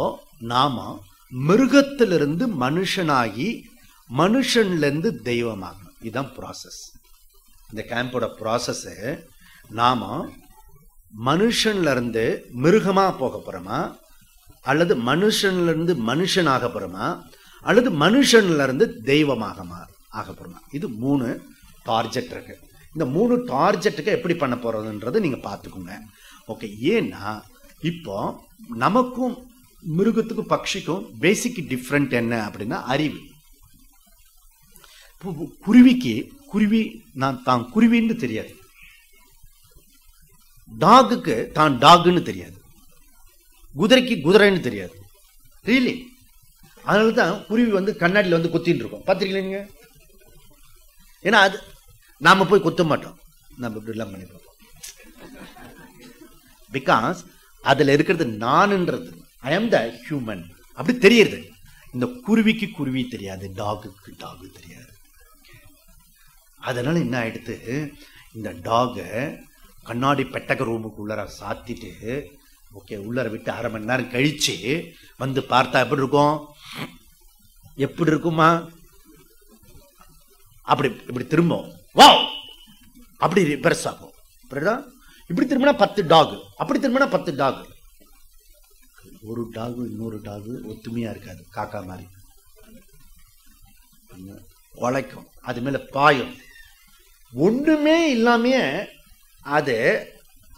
நாம மிருகத்திலிருந்து மனுஷனாகி மனுஷன்லேருந்து தெய்வமாகணும். இதுதான் ப்ராசஸ். இந்த கேம்போட ப்ராசஸ்ஸு நாம மனுஷன்ல இருந்து மிருகமா போக போறோமா, அல்லது மனுஷன்ல இருந்து மனுஷனாக போறோமா, அல்லது மனுஷன்ல இருந்து தெய்வமாக ஆக போறோமா? இது 3 டார்கெட் இருக்கு. இந்த 3 டார்கெட்டுக்கு எப்படி பண்ண போறதுன்றது நீங்க பார்த்துக்கோங்க. ஓகே, ஏன்னா இப்போ நமக்கும் மிருகத்துக்கும் பட்சிக்கும் பேசிக் டிஃப்ரெண்ட் என்ன அப்படின்னா அறிவு. குருவிக்கு குருவி தான் குருவின்னு தெரியாது, டாகுக்கு தான் டாகுன்னு தெரியாது, குதிரைக்கு குதிரைன்னு தெரியாது. ரியலி. அதனால தான் குருவி வந்து கண்ணாடியில் வந்து கொத்தின்னு இருக்கோம், பார்த்துருக்கீங்க? ஏன்னா அது நாம போய் கொத்த மாட்டோம், நம்ம இப்படி எல்லாம் பண்ணிப்போம். பிகாஸ் அதுல இருக்கிறது நான்ன்றது, ஐ ஆம் த ஹியூமன் அப்படி தெரியுது. இந்த குருவிக்கு குருவி தெரியாது, டாகுக்கு டாகு தெரியாது. அதனால என்ன ஆயிடுத்து, இந்த டாகை கண்ணாடி பெட்டக ரூமுக்கு உள்ளார சாத்திட்டு, ஓகே, உள்ளார விட்டு 1/2 மணி நேரம் கழிச்சு வந்து பார்த்தா எப்படி இருக்கும்? எப்படி இருக்குமா? அப்படி இப்படி திரும்பும், வா அப்படி ரிவர்ஸ் ஆகும். இப்படி திரும்பினா 10 டாக், அப்படி திரும்பினா 10 டாக். ஒரு டாகு இன்னொரு டாகு ஒத்துமையா இருக்காது, காக்கா மாதிரி உழைக்கும், அது மேல பாயும், ஒண்ணுமே இல்லாம அது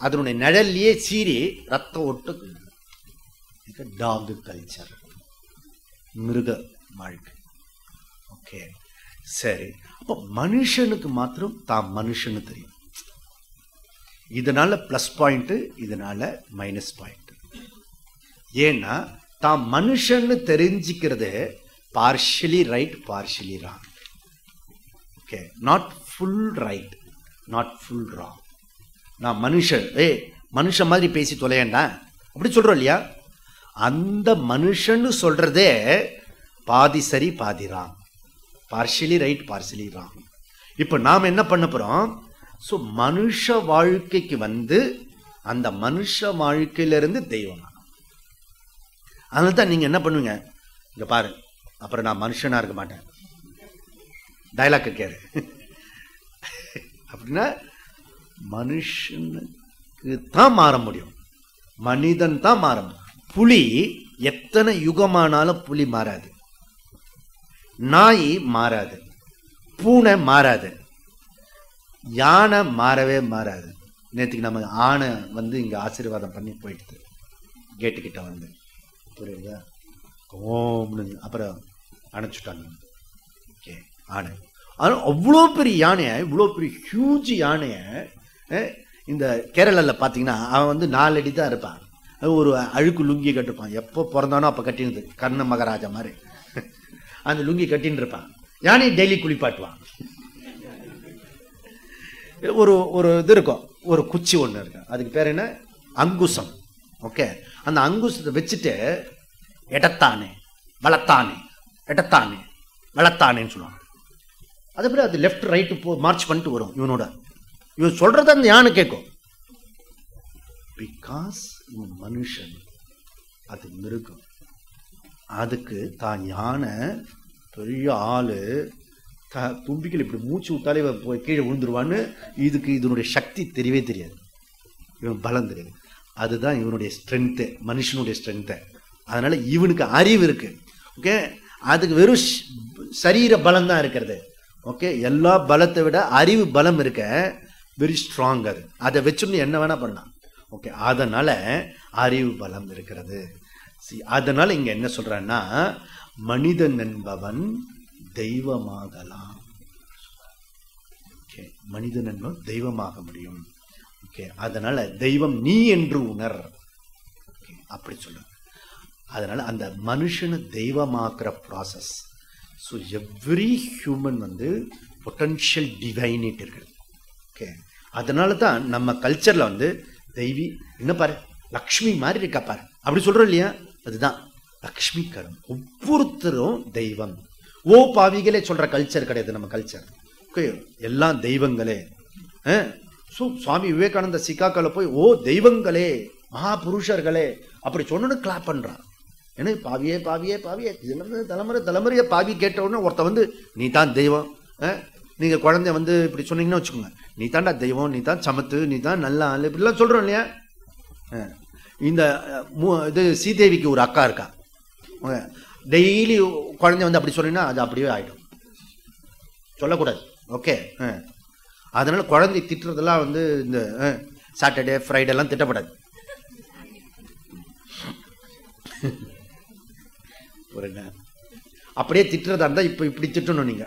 அதனுடைய நிழல்லையே சீறி ரத்தம் ஒட்டு. டாக் கல்ச்சர், மிருக வாழ்க்கை. ஓகே, சரி. அப்போ மனுஷனுக்கு மாத்திரம் தான் மனுஷன்னு தெரியும். இதனால பிளஸ் பாயிண்ட், இதனால மைனஸ் பாயிண்ட். ஏன்னா தான் மனுஷன்னு தெரிஞ்சுக்கிறது partially right, partially wrong. Okay, not full right, not full wrong. நான் மனுஷன், மனுஷன் மாதிரி பேசி தொலையண்டா அப்படி சொல்றோம் இல்லையா? அந்த மனுஷன்னு சொல்றதே பாதி சரி பாதி wrong, partially right partially wrong. இப்போ நாம் என்ன பண்ண போறோம்? ஸோ மனுஷ வாழ்க்கைக்கு வந்து அந்த மனுஷ வாழ்க்கையிலிருந்து தெய்வம். அதனால தான் நீங்க என்ன பண்ணுவீங்க, இங்க பாரு, அப்புறம் நான் மனுஷனா இருக்க மாட்டேன், டைலாக் கேரு அப்படின்னா மனுஷனுக்கு தான் மாற முடியும், மனிதன் தான் மாற முடியும். புலி எத்தனை யுகமானாலும் புலி மாறாது, நாய் மாறாது, பூனை மாறாது, யானை மாறவே மாறாது. நேற்றுக்கு நம்ம ஆனை வந்து இங்க ஆசீர்வாதம் பண்ணி போயிடுது, கேட்டுக்கிட்ட வந்து, புரியுதா? ஓம்னு அப்புறம் அணைச்சுட்டாங்க. ஓகே, ஆனை அவ்வளோ பெரிய யானையை, இவ்வளோ பெரிய ஹியூஜ் யானையை, இந்த கேரளாவில் பார்த்தீங்கன்னா அவன் வந்து 4 அடி தான் இருப்பான், ஒரு அழுக்கு லுங்கி கட்டிருப்பான், எப்போ பிறந்தானோ அப்போ கட்டினது, கர்ண மகாராஜா மாதிரி அந்த லுங்கி கட்டின்னு இருப்பான். யானை டெய்லி குளிப்பாட்டுவான். ஒரு இது இருக்கும், ஒரு குச்சி ஒன்று இருக்கு, அதுக்கு பேர் என்ன, அங்குசம். ஓகே, அந்த அங்குசத்தை வச்சுட்டு எடத்தானே வளத்தானே எடத்தானே வளத்தானேன்னு சொல்லுவாங்க. அதுபடி அது லெஃப்ட் ரைட்டு மார்ச் பண்ணிட்டு வரும் இவனோட. இவன் சொல்றது அந்த யானை கேட்கும். பிகாஸ் இவன் மனுஷன், அது மிருகம். அதுக்கு தான் யானை பெரிய ஆளு, தும்பிக்கல் இப்படி மூச்சு விட்டாலே போய் கீழே விழுந்துருவான்னு இதுக்கு இதனுடைய சக்தி தெரியவே தெரியாது, இவன் பலம் தெரியாது. அதுதான் இவனுடைய ஸ்ட்ரென்த்து, மனுஷனுடைய ஸ்ட்ரென்த்து. அதனால இவனுக்கு அறிவு இருக்கு. ஓகே, அதுக்கு வெறும் சரீர பலம் தான் இருக்கிறது, ஓகே, எல்லா பலத்தை விட அறிவு பலம் இருக்க வெரி ஸ்ட்ராங். அதை வச்சுன்னு என்ன வேணா பண்ணலாம். ஓகே, அதனால அறிவு பலம் இருக்கிறது. அதனால இங்க என்ன சொல்றேன்னா, மனிதன் என்பவன் தெய்வமாகலாம். ஓகே, மனிதன் என்பவன் தெய்வமாக முடியும். ஓகே, அதனால தெய்வம் நீ என்று உணர், அப்படி சொல்ல. அதனால அந்த மனுஷனை தெய்வமாக்குற process. So every human potential divinity இருக்குது. ஓகே, அதனால தான் நம்ம கல்ச்சர்ல தெய்வி என்ன பாரு, லக்ஷ்மி மாதிரி இருக்கா பாரு, அப்படி சொல்றோம் இல்லையா? அதுதான் லக்ஷ்மி கரம். ஒவ்வொருத்தரும் தெய்வம். ஓ பாவிகளே சொல்ற கல்ச்சர் கிடையாது நம்ம கல்ச்சர். ஓகே, எல்லாம் தெய்வங்களே. ஸோ சுவாமி விவேகானந்த சிகாக்கால போய் ஓ தெய்வங்களே, மகாபுருஷர்களே அப்படி சொன்னு கிளாப் பண்றான். ஏன்னா பாவியே பாவியே பாவியே, தலைமுறை தலைமுறையை பாவி கேட்ட உடனே ஒருத்த நீ தான் தெய்வம், நீங்க குழந்தைய இப்படி சொன்னீங்கன்னு வச்சுக்கோங்க, நீ தான்டா தெய்வம், நீ தான் சமத்து, நீ தான் நல்ல ஆள், இப்படிலாம் சொல்றோம் இல்லையா? இந்த இது ஸ்ரீதேவிக்கு ஒரு அக்கா இருக்கா, டெய்லி குழந்தை அப்படி சொன்னீங்கன்னா அது அப்படியே ஆயிடும், சொல்லக்கூடாது. ஓகே, அதனால குழந்தை திட்டுறதெல்லாம் இந்த சாட்டர்டே ஃப்ரைடே எல்லாம் திட்டப்படாது. அப்படியே திட்டுறதா இருந்தா இப்ப இப்படி திட்டணும். நீங்க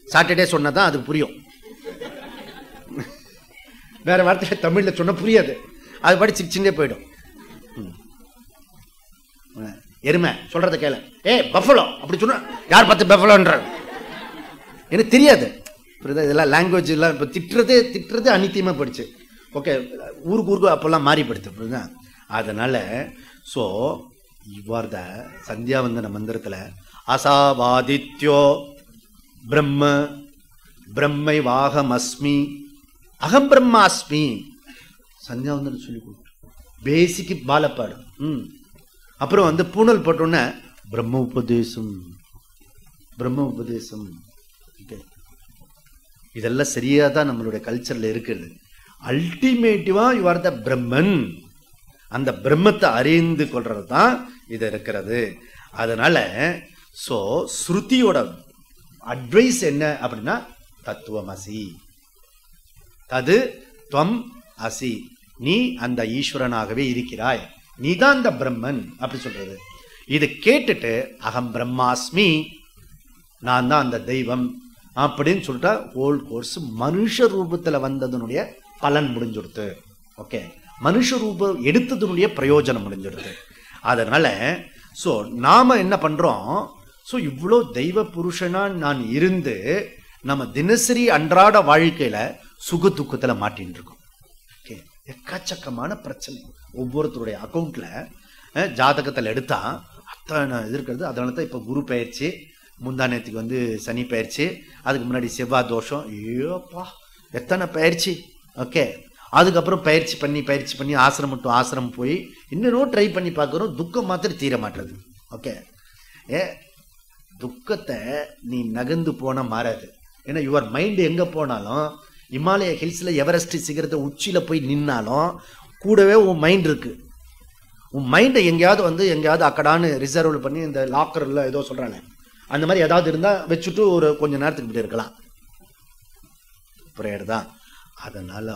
சாட்டர்டே சொன்னதான் அது புரியும், வேற வார்த்தை தமிழ்ல சொன்ன புரியாது, அது படி சின்னே போயிடும். எருமை சொல்றத கேள, பஃபலோ அப்படி சொன்ன யார் பார்த்து பஃபலோன்ற எனக்கு தெரியாது. இதெல்லாம் லாங்குவேஜ் எல்லாம் இப்போ திட்டுறது அனித்தியமா போயிடுச்சு. ஓகே, ஊருக்கு அப்பெல்லாம் மாறிப்படுத்து. புரியுதா? அதனால ஸோ இவ்வாறு த சந்தியாவந்தன மந்திரத்தில் அசாவாதித்யோ பிரம்ம பிரம்மை வாகமஸ்மி அகம் பிரம்மாஸ்மி சந்தியாவந்தனம் சொல்லி கொடுத்து பேசிக்கு பாலப்பாடு. அப்புறம் பூனல் போட்டோன்னே பிரம்ம உபதேசம் பிரம்ம உபதேசம். இதெல்லாம் சரியா தான் நம்மளுடைய கல்ச்சர்ல இருக்குது. அல்டிமேட்டிவா யூ ஆர் த பிரம்மன். அந்த பிரம்மத்தை அறிந்து கொள்றது தான் இது இருக்கிறது. அதனால சோ ஸ்ருதியோட அட்வைஸ் என்ன அப்படின்னா தத்துவமசி, தது துவம் அசி, நீ அந்த ஈஸ்வரனாகவே இருக்கிறாய், நீதான் அந்த பிரம்மன் அப்படி சொல்றது. இது கேட்டுட்டு அகம் பிரம்மாஸ்மி, நான் தான் அந்த தெய்வம் அப்படின்னு சொல்லிட்டா ஹோல் கோர்ஸ் மனுஷ ரூபத்துல வந்ததனுடைய பலன் முடிஞ்சுடுது. ஓகே, மனுஷ ரூபம் எடுத்ததனுடைய பிரயோஜனம் முடிஞ்சிடுது. அதனால ஸோ நாம என்ன பண்றோம், ஸோ இவ்வளோ தெய்வ புருஷனா நான் இருந்து நம்ம தினசரி அன்றாட வாழ்க்கையில சுக துக்கத்துல மாட்டின்னு இருக்கோம். ஓகே, எக்கச்சக்கமான பிரச்சனை ஒவ்வொருத்தருடைய அக்கௌண்ட்ல ஜாதகத்தில் எடுத்தா அத்தனை இது இருக்கிறது. அதனால தான் இப்போ குரு பயிற்சி, முந்தானத்துக்கு சனி பயிற்சி, அதுக்கு முன்னாடி செவ்வாய் தோஷம், ஏப்பா எத்தனை பயிற்சி. ஓகே, அதுக்கப்புறம் பயிற்சி பண்ணி ஆசிரமம் டு ஆசிரமம் போய் இன்னும் ட்ரை பண்ணி பார்க்குறோம், துக்கம் மாத்திரம் தீர மாட்டுறது. ஓகே, துக்கத்தை நீ நகர்ந்து போனால் மாறாது. ஏன்னா யுவர் மைண்டு எங்கே போனாலும், இமாலய ஹில்ஸில் எவரெஸ்ட் சிகரத்தை உச்சியில் போய் நின்னாலும் கூடவே உன் மைண்ட் இருக்கு. உன் மைண்டை எங்கேயாவது அக்கடான்னு ரிசர்வ் பண்ணி இந்த லாக்கரில் ஏதோ சொல்கிறாங்க, அந்த மாதிரி ஏதாவது இருந்தால் வச்சுட்டு ஒரு கொஞ்சம் நேரத்துக்கு இப்படி இருக்கலாம். ப்ரேயர் தான். அதனால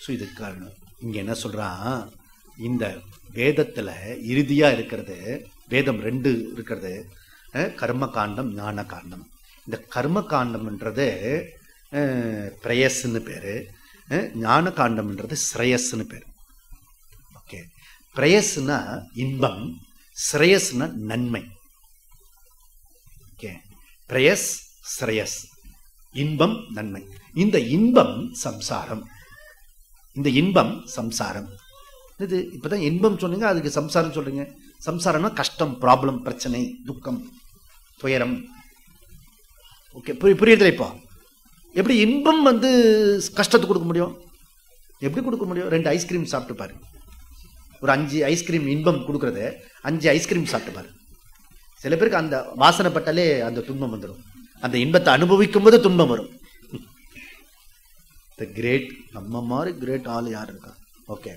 ஸோ இதுக்கு காரணம் இங்கே என்ன சொல்கிறான், இந்த வேதத்தில் இறுதியாக இருக்கிறது, வேதம் 2 இருக்கிறது, கர்ம காண்டம் ஞான காண்டம். இந்த கர்ம காண்டம்ன்றது பிரயஸ்ன்னு பேர், ஞான காண்டம்ன்றது ஸ்ரேயஸ்ன்னு பேர். ஓகே, பிரயஸ்னா இன்பம், ஸ்ரேயஸ்னா நன்மை. ஓகே, பிரயஸ் ஸ்ரேயஸ், இன்பம் நன்மை. இந்த இன்பம் சம்சாரம், இந்த இன்பம் சம்சாரம். இது இப்பதான் இன்பம் சொன்னீங்க, அதுக்கு சம்சாரம் சொல்றீங்க. சம்சாரம்னா கஷ்டம், ப்ராப்ளம், பிரச்சனை, துக்கம், துயரம். ஓகே, புரியுதுல? இப்போ எப்படி இன்பம் கஷ்டத்தை கொடுக்க முடியும்? எப்படி கொடுக்க முடியும்? 2 ஐஸ்கிரீம் சாப்பிட்டு பாரு, ஒரு 5 ஐஸ்கிரீம் இன்பம் கொடுக்கறது, 5 ஐஸ்கிரீம் சாப்பிட்டு பாரு. சில பேருக்கு அந்த வாசனை பட்டாலே அந்த துன்பம் வந்துடும், அந்த இன்பத்தை அனுபவிக்கும் போது துன்பம் வரும். கிரேட், நம்ம மாதிரி கிரேட் ஆள் யார் இருக்கா? ஓகே,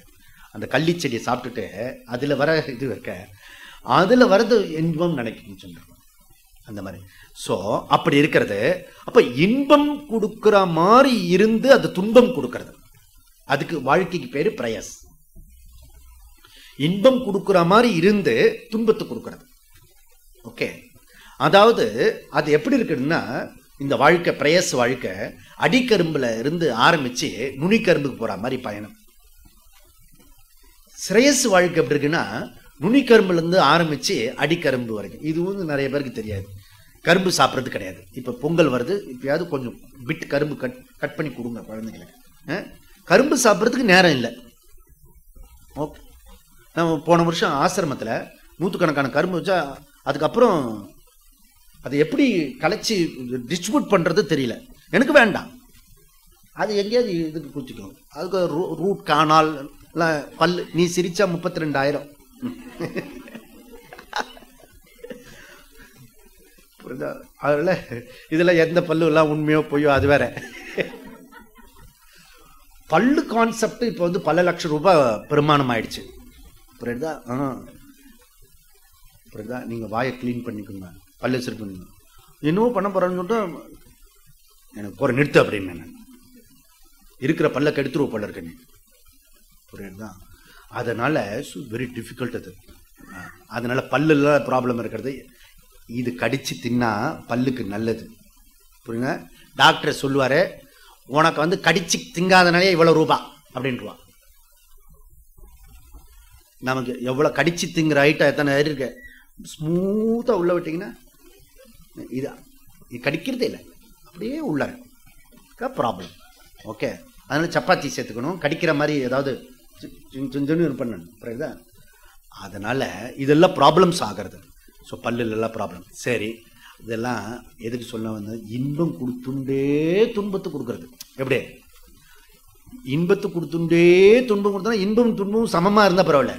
அந்த கள்ளி செடியை சாப்பிட்டுட்டு அதுல வர இது இருக்க, அதுல வரது இன்பம் நினைக்கணும்னு சொல்றோம். அந்த மாதிரி. ஸோ அப்படி இருக்கிறது. அப்ப இன்பம் கொடுக்கிற மாதிரி இருந்து அது துன்பம் கொடுக்கிறது, அதுக்கு வாழ்க்கைக்கு பேரு பிரயாஸ். இன்பம் கொடுக்கிற மாதிரி இருந்து துன்பத்தை கொடுக்கிறது. ஓகே, அதாவது அது எப்படி இருக்குன்னா, இந்த வாழ்க்கை பிரயாஸ் வாழ்க்கை அடிக்கரும்புல இருந்து ஆரம்பிச்சு நுனிக்கரும்புக்கு போற மாதிரி பயணம். ஸ்ரேயஸ் வாழ்க்கை எப்படி இருக்குன்னா, நுனிக்கரும்புல இருந்து ஆரம்பிச்சு அடிக்கரும்பு வரைக்கும். இது வந்து நிறைய பேருக்கு தெரியாது. கரும்பு சாப்பிட்றது கிடையாது. இப்போ பொங்கல் வருது, இப்பயாவது கொஞ்சம் பிட் கரும்பு கட் பண்ணி கொடுங்க குழந்தைங்களுக்கு. கரும்பு சாப்பிட்றதுக்கு நேரம் இல்லை. ஓகே, நம்ம போன வருஷம் ஆசிரமத்தில் நூற்றுக்கணக்கான கரும்பு வச்சா, அதுக்கப்புறம் அதை எப்படி கலைச்சி டிஸ்ட்ரிபியூட் பண்ணுறது தெரியல. எனக்கு வேண்டாம், அது எங்கேயாவது இதுக்கு குச்சிக்கும். அதுக்கு ரூட் காணால் பல்லு. நீ சிரிச்சா 32,000. அதில் இதில் எந்த பல்லு எல்லாம் உண்மையோ பொய்யோ அது வேற. பல்லு கான்செப்ட் இப்போ வந்து பல லட்சம் ரூபாய் பெருமானம் ஆயிடுச்சு. புரியுதா? புரியுதா? நீங்கள் வாயை கிளீன் பண்ணிக்கோங்க, பல்லு சரி பண்ணுங்க. இன்னும் பண்ண போகிறேன்னு சொல்லிட்டு எனக்கு போகிற நிறுத்து அப்படின்னு நான் இருக்கிற பல்ல கெடுத்துருவோம் பல்ல இருக்க. நீ புரியுதா? அதனால வெரி டிஃபிகல்ட் அது. அதனால பல்லுலாம் ப்ராப்ளம் இருக்கிறது. இது கடிச்சு தின்னா பல்லுக்கு நல்லது. புரியுங்க? டாக்டர் சொல்லுவாரு, உனக்கு வந்து கடிச்சு திங்காதனாலே இவ்வளவு ரூபா அப்படின்ட்டுவா. நமக்கு எவ்வளவு கடிச்சு திங்குற ஐட்டம் எத்தனை இருக்கு, ஸ்மூத்தா உள்ள விட்டீங்கன்னா இது கடிக்கிறதே இல்லை, அப்படியே உள்ள ப்ராப்ளம். ஓகே, அதனால சப்பாத்தி சேர்த்துக்கணும், கடிக்கிற மாதிரி ஏதாவது பண்ணணும். புரியுதா? அதனால இதெல்லாம் ப்ராப்ளம்ஸ் ஆகிறது. ஸோ பல்லுலாம் ப்ராப்ளம். சரி, இதெல்லாம் எதுக்கு சொல்ல வந்து, இன்பம் கொடுத்துண்டே துன்பத்தை கொடுக்கறது. எப்படி இன்பத்தை கொடுத்துண்டே துன்பம் கொடுத்தா, இன்பம் துன்பம் சமமாக இருந்தால் பரவாயில்ல.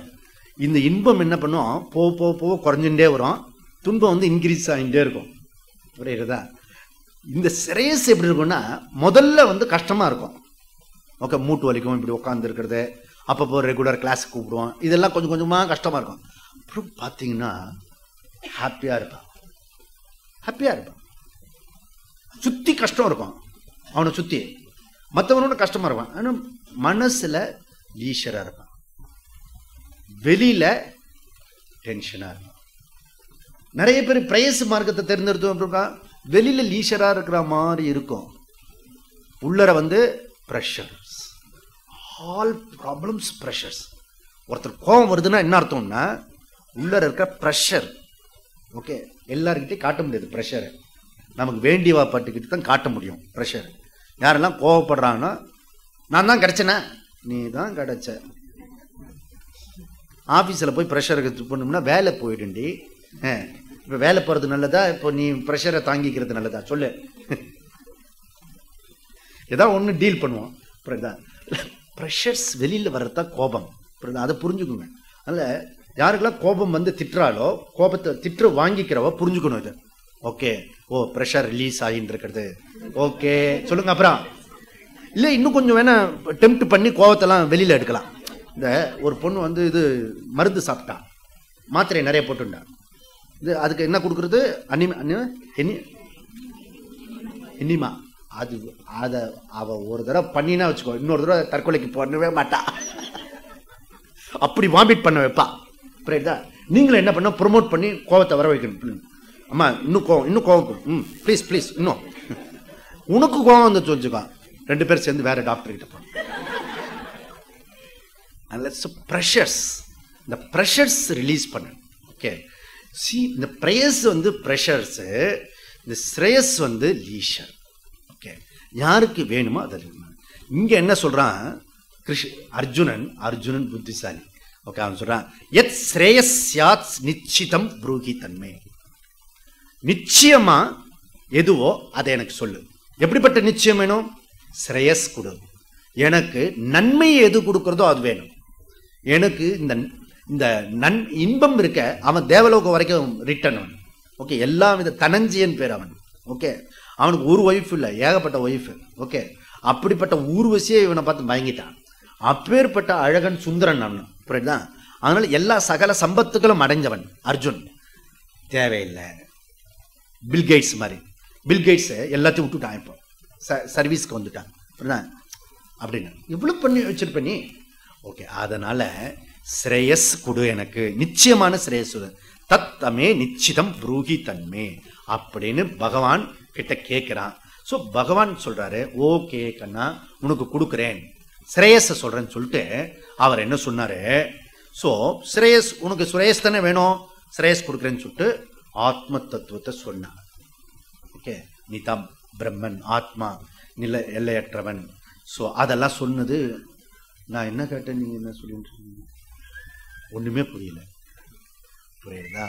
இந்த இன்பம் என்ன பண்ணும், போக குறைஞ்சுட்டே வரும், துன்பம் வந்து இன்க்ரீஸ் ஆகிட்டே இருக்கும். புரியுறதா? இந்த ஸ்ரேயஸ் எப்படி இருக்கும்னா, முதல்ல வந்து கஷ்டமாக இருக்கும். ஓகே, மூட்டு வலிக்கும், இப்படி உட்காந்து இருக்கிறது, அப்பப்போ ரெகுலர் கிளாஸுக்கு கூப்பிடுவோம், இதெல்லாம் கொஞ்சம் கொஞ்சமாக கஷ்டமாக இருக்கும். அப்புறம் பார்த்தீங்கன்னா ஹாப்பியாக இருப்பான், ஹாப்பியாக இருப்பான். சுற்றி கஷ்டம் இருக்கும், அவனை சுற்றி மற்றவனோட கஷ்டமாக இருப்பான். ஆனால் மனசில் லீஷராக இருப்பான், வெளியில் டென்ஷனாக இருப்பான். நிறைய பேர் பிரயச மார்க்கத்தை தேர்ந்தெடுத்தோம், வெளியில் லீஷராக இருக்கிற மாதிரி இருக்கும், உள்ளர வந்து ப்ரெஷர்ஸ், ஆல் ப்ராப்ளம்ஸ் ப்ரெஷர்ஸ். ஒருத்தர் கோபம் வருதுன்னா என்ன அர்த்தம்னா, உள்ளர இருக்கிற ப்ரெஷர். ஓகே, எல்லாருக்கிட்டையும் காட்ட முடியாது ப்ரெஷரை. நமக்கு வேண்டியவா பாட்டுக்கிட்ட தான் காட்ட முடியும் ப்ரெஷர். யாரெல்லாம் கோவப்படுறாங்கன்னா, நான் தான் கிடைச்சேனா, நீ தான் கிடைச்ச. ஆஃபீஸில் போய் ப்ரெஷருக்கு பண்ணோம்னா வேலை போயிடுண்டி. இப்போ வேலை போகிறது நல்லதா, இப்போ நீ ப்ரெஷரை தாங்கிக்கிறது நல்லதா சொல்லு. ஏதாவது ஒன்று டீல் பண்ணுவோம். புரியுதா? ப்ரெஷர்ஸ் வெளியில் வர்றதுதான் கோபம். புரியுதா? அதை புரிஞ்சுக்கோங்க. அதனால் யாருக்கெல்லாம் கோபம் வந்து திட்டுறாலோ, கோபத்தை திட்டு வாங்கிக்கிறவோ புரிஞ்சுக்கணும் இது. ஓகே, ஓ ப்ரெஷர் ரிலீஸ் ஆகிட்டு இருக்கிறது. ஓகே சொல்லுங்க. அப்புறம் இல்லை, இன்னும் கொஞ்சம் வேணா டெம்ப்ட் பண்ணி கோபத்தெல்லாம் வெளியில் எடுக்கலாம். இந்த ஒரு பொண்ணு வந்து இது மருந்து சாப்பிட்டா, மாத்திரை நிறைய போட்டுண்டா, இது அதுக்கு என்ன கொடுக்குறது, எண்ணிமா. அதை அவ ஒரு தடவை பண்ணினா வச்சுக்கோ, இன்னொரு தடவை தற்கொலைக்கு பண்ணவே மாட்டா, அப்படி வாமிட் பண்ண வைப்பா. புரியுதா? நீங்களும் என்ன பண்ண, ப்ரொமோட் பண்ணி கோவத்தை வர வைக்கணும். அம்மா இன்னும் கோவம், ப்ளீஸ் ப்ளீஸ், இன்னும் உனக்கு கோவம் வந்து சொல்லிச்சுக்கோ, 2 பேர் சேர்ந்து வேற டாக்டர் கிட்ட போகணும். ப்ரெஷர்ஸ், இந்த ப்ரெஷர்ஸ் ரிலீஸ் பண்ண. ஓகே, இந்த பிரேயஸ் வந்து ப்ரெஷர்ஸ், இந்த ஸ்ரேயஸ் வந்து லீஷர். ஓகே, யாருக்கு வேணுமோ அதை. இங்க என்ன சொல்றான் அர்ஜுனன் புத்திசாலி. ஓகே, அவன் சொல்றான், எத் ஸ்ரேயஸ் ஸ்யாத் நிச்சிதம் ப்ரூஹி தன்மே. நிச்சயமா எதுவோ அதை எனக்கு சொல்லு. எப்படிப்பட்ட நிச்சயம் வேணும்? ஸ்ரேயஸ் கொடு, எனக்கு நன்மை எது கொடுக்கிறதோ அது வேணும். எனக்கு இந்த இன்பம் இருக்க, அவன் தேவலோகம் வரைக்கும் ரிட்டர்ன். அவன் ஓகே, எல்லா வித தனஞ்சியன் பேர் அவன். ஓகே, அவனுக்கு ஒரு ஒய்ஃப் இல்லை, ஏகப்பட்ட ஒய்ஃப். ஓகே, அப்படிப்பட்ட ஊர்வசியே இவனை பார்த்து பயங்கிட்டான். அப்பேற்பட்ட அழகன் சுந்தரன் அவன். புரியுதா? அதனால எல்லா சகல சம்பத்துகளும் அடைஞ்சவன் அர்ஜுன். தேவையில்லை, பில்கேட்ஸ் மாதிரி. பில்கேட்ஸ் எல்லாத்தையும் விட்டுட்டான், இப்போ சர்வீஸ்க்கு வந்துட்டான் அப்படின்னு இவ்வளவு பண்ணி வச்சிருப்ப நீ. ஓகே, அதனால ஸ்ரேயஸ் கொடு எனக்கு, நிச்சயமான ஸ்ரேயஸ் தத்தமே நிச்சிதம் ப்ரூஹி தன்மே அப்படின்னு பகவான் கிட்ட கேட்கிறான். ஸோ பகவான் சொல்றாரு, ஓகே கண்ணா உனக்கு கொடுக்குறேன், ஸ்ரேயஸை சொல்றேன்னு சொல்லிட்டு அவர் என்ன சொன்னாரு, ஸோ ஸ்ரேயஸ் உனக்கு ஸ்ரேயஸ் தானே வேணும், ஸ்ரேயஸ் கொடுக்குறேன்னு சொல்லிட்டு ஆத்ம தத்துவத்தை சொன்னார். ஓகே, நீதான் பிரம்மன், ஆத்மா, எல்லையற்றவன். ஸோ அதெல்லாம் சொன்னது. நான் என்ன கேட்டேன், நீங்க என்ன சொல்லிட்டு ஒண்ணுமே புரியல. புரியுதா?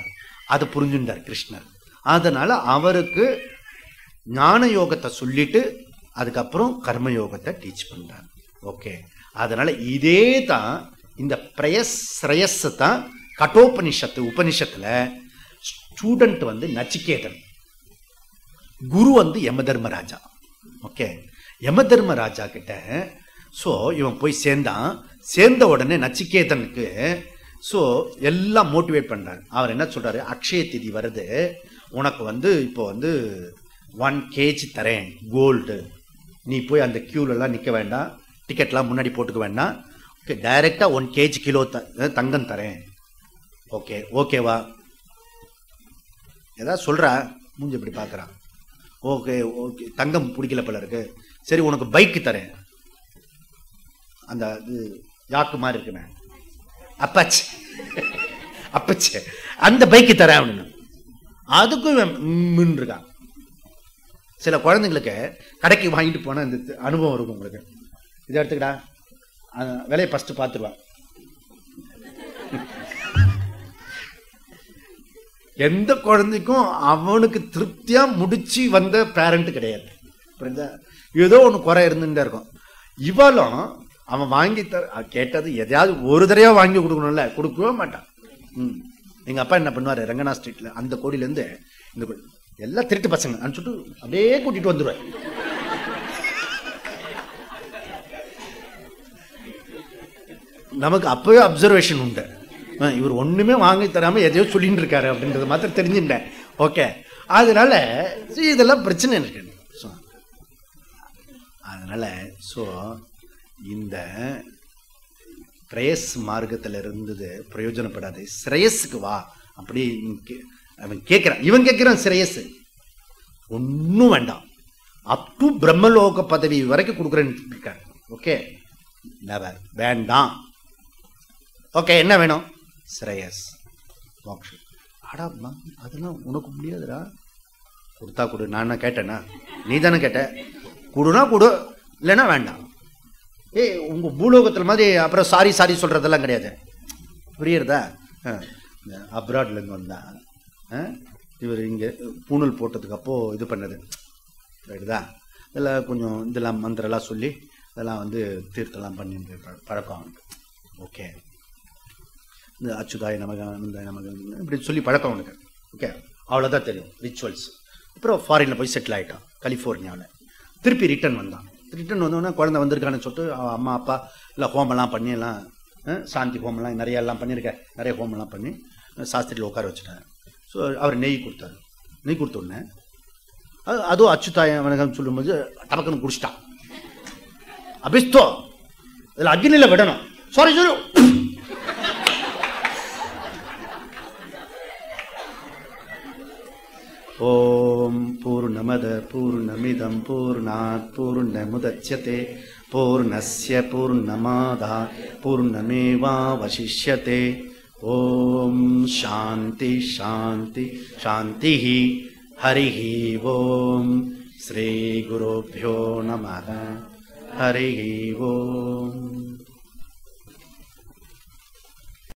அது புரிஞ்சுட்டார் கிருஷ்ணர். அதனால அவருக்கு ஞான யோகத்தை சொல்லிட்டு அதுக்கப்புறம் கர்ம யோகத்தை டீச் பண்றார். ஓகே, அதனால இதே தான் இந்த ஸ்ரேயஸ் தான் கட்டோபனிஷத்து உபனிஷத்துல ஸ்டூடெண்ட் வந்து நச்சிகேதன், குரு வந்து யமதர்மராஜா. ஓகே, யமதர்மராஜா கிட்ட ஸோ இவன் போய் சேர்ந்தான். சேர்ந்த உடனே நச்சிகேதனுக்கு ஸோ எல்லாம் மோட்டிவேட் பண்றாரு. அவர் என்ன சொல்றாரு, அக்ஷய திதி வருது, உனக்கு வந்து இப்போ வந்து 1 kg தரேன் கோல்டு, நீ போய் அந்த கியூலெல்லாம் நிற்க வேண்டாம், டிக்கெட்லாம் முன்னாடி போட்டுக்க வேண்டாம், ஓகே டைரெக்டா 1 kg கிலோ தங்கம் தரேன். ஓகே ஓகேவா, ஏதாவது சொல்றா, மூஞ்சி இப்படி பார்க்குறான். ஓகே ஓகே, தங்கம் பிடிக்கல போல இருக்கு, சரி உனக்கு பைக்கு தரேன், அந்த இது யாக்கு மாதிரி இருக்குண்ணே, அப்பாச்சு அப்பச்சு அந்த பைக்கு தரேன் அப்படின்னு. அதுக்கும் இருக்கான். சில குழந்தைங்களுக்கு கடைக்கு வாங்கிட்டு போன இந்த அனுபவம் இருக்கும் உங்களுக்கு. இதை எடுத்துக்கடா, விலையை ஃபர்ஸ்ட் பார்த்துருவா. எந்த குழந்தைக்கும் அவனுக்கு திருப்தியா முடிச்சு வந்த பேரண்ட் கிடையாது. புரியுதா? ஏதோ ஒன்று குறை இருந்துட்டே இருக்கும். இவளும் அவன் வாங்கி கேட்டது எதையாவது ஒரு தடவை வாங்கி கொடுக்கணும்ல, கொடுக்கவே மாட்டான். எங்க அப்பா என்ன பண்ணுவாரு, ரங்கநாத் ஸ்ட்ரீட்ல அந்த கோடியிலேருந்து இந்த கோடி எல்லாம் திருட்டு பசங்க அனுப்பிச்சுட்டு அப்படியே கூட்டிட்டு வந்துடுவார். நமக்கு அப்பவே அப்சர்வேஷன் உண்டு, இவர் ஒண்ணுமே வாங்கி தராம எதையோ சொல்லிட்டு இருக்காரு அப்படின்றது மாத்திரம் தெரிஞ்சுட்டேன். ஓகே, அதனால இதெல்லாம் பிரச்சனை இருக்கு. அதனால ஸோ இந்த பிரேயஸ் மார்க்கத்தில் இருந்தது பிரயோஜனப்படாது, ஸ்ரேயஸுக்கு வா அப்படி அவன் கேட்கிறான். இவன் கேட்கிறான் ஸ்ரேயஸ் ஒன்றும் வேண்டாம், அப் டு பிரம்மலோக பதவி வரைக்கும் கொடுக்குறேன்னு இருக்காரு. ஓகே, வேண்டாம். ஓகே, என்ன வேணும்? ஸ்ரேயஸ், மோக்ஷம். ஆடா அதெல்லாம் உனக்கு முடியாதுடா, கொடுத்தா கொடு. நான் என்ன கேட்டேன்னா, நீ தானே கேட்ட, கொடுனா கொடு, இல்லைன்னா வேண்டாம். உங்க பூலோகத்தில் மாதிரி அப்புறம் சாரி சாரி சொல்றதெல்லாம் கிடையாது. புரியுறதா? அப்ராட்ல இருந்து வந்தா இவர் இங்க பூணல் போட்டதுக்கு அப்போ இது பண்ணது ரைட்டுதா, இதெல்லாம் கொஞ்சம் இதெல்லாம் மந்திரெல்லாம் சொல்லி அதெல்லாம் வந்து தீர்த்தெல்லாம் பண்ணி பழக்கம். ஓகே, இந்த அச்சுதாய நமக ஆனந்தாய நமக இப்படி சொல்லி பழக்கம் உனக்கு. ஓகே, அவ்வளோதான் தெரியும் ரிச்சுவல்ஸ். அப்புறம் ஃபாரின்ல போய் செட்டில் ஆகிட்டான் கலிஃபோர்னியாவில். திருப்பி ரிட்டர்ன் வந்தான். ரிட்டர்ன் வந்தோடனே குழந்தை வந்திருக்கான்னு சொல்லிட்டு அவன் அம்மா அப்பா இல்லை ஹோமெல்லாம் பண்ணி எல்லாம் சாந்தி ஹோமெல்லாம் நிறைய எல்லாம் பண்ணியிருக்கேன், நிறைய ஹோமெல்லாம் பண்ணி சாஸ்திரியில் உட்கார வச்சுட்டாங்க. ஸோ அவர் நெய் கொடுத்தாரு. நெய் கொடுத்த உடனே அதுவும் அச்சுதாய வணக்கம் சொல்லும்போது டபக்குன்னு குடிச்சிட்டான். அபிஸ்தோ இதில் அக்னியில் விடணும், சாரி சொல்லு. ஓம் பூர்ணமத பூர்ணமிதம் பூர்ணாத் பூர்ணமுதச்யதே பூர்ணஸ்ய பூர்ணமாதாத் பூர்ணமேவாவசிஷ்யதே. ஓம் சாந்தி சாந்தி சாந்தி. ஹரிஹி ஓம். ஸ்ரீ குருப்யோ நமः. ஹரிஹி ஓம்.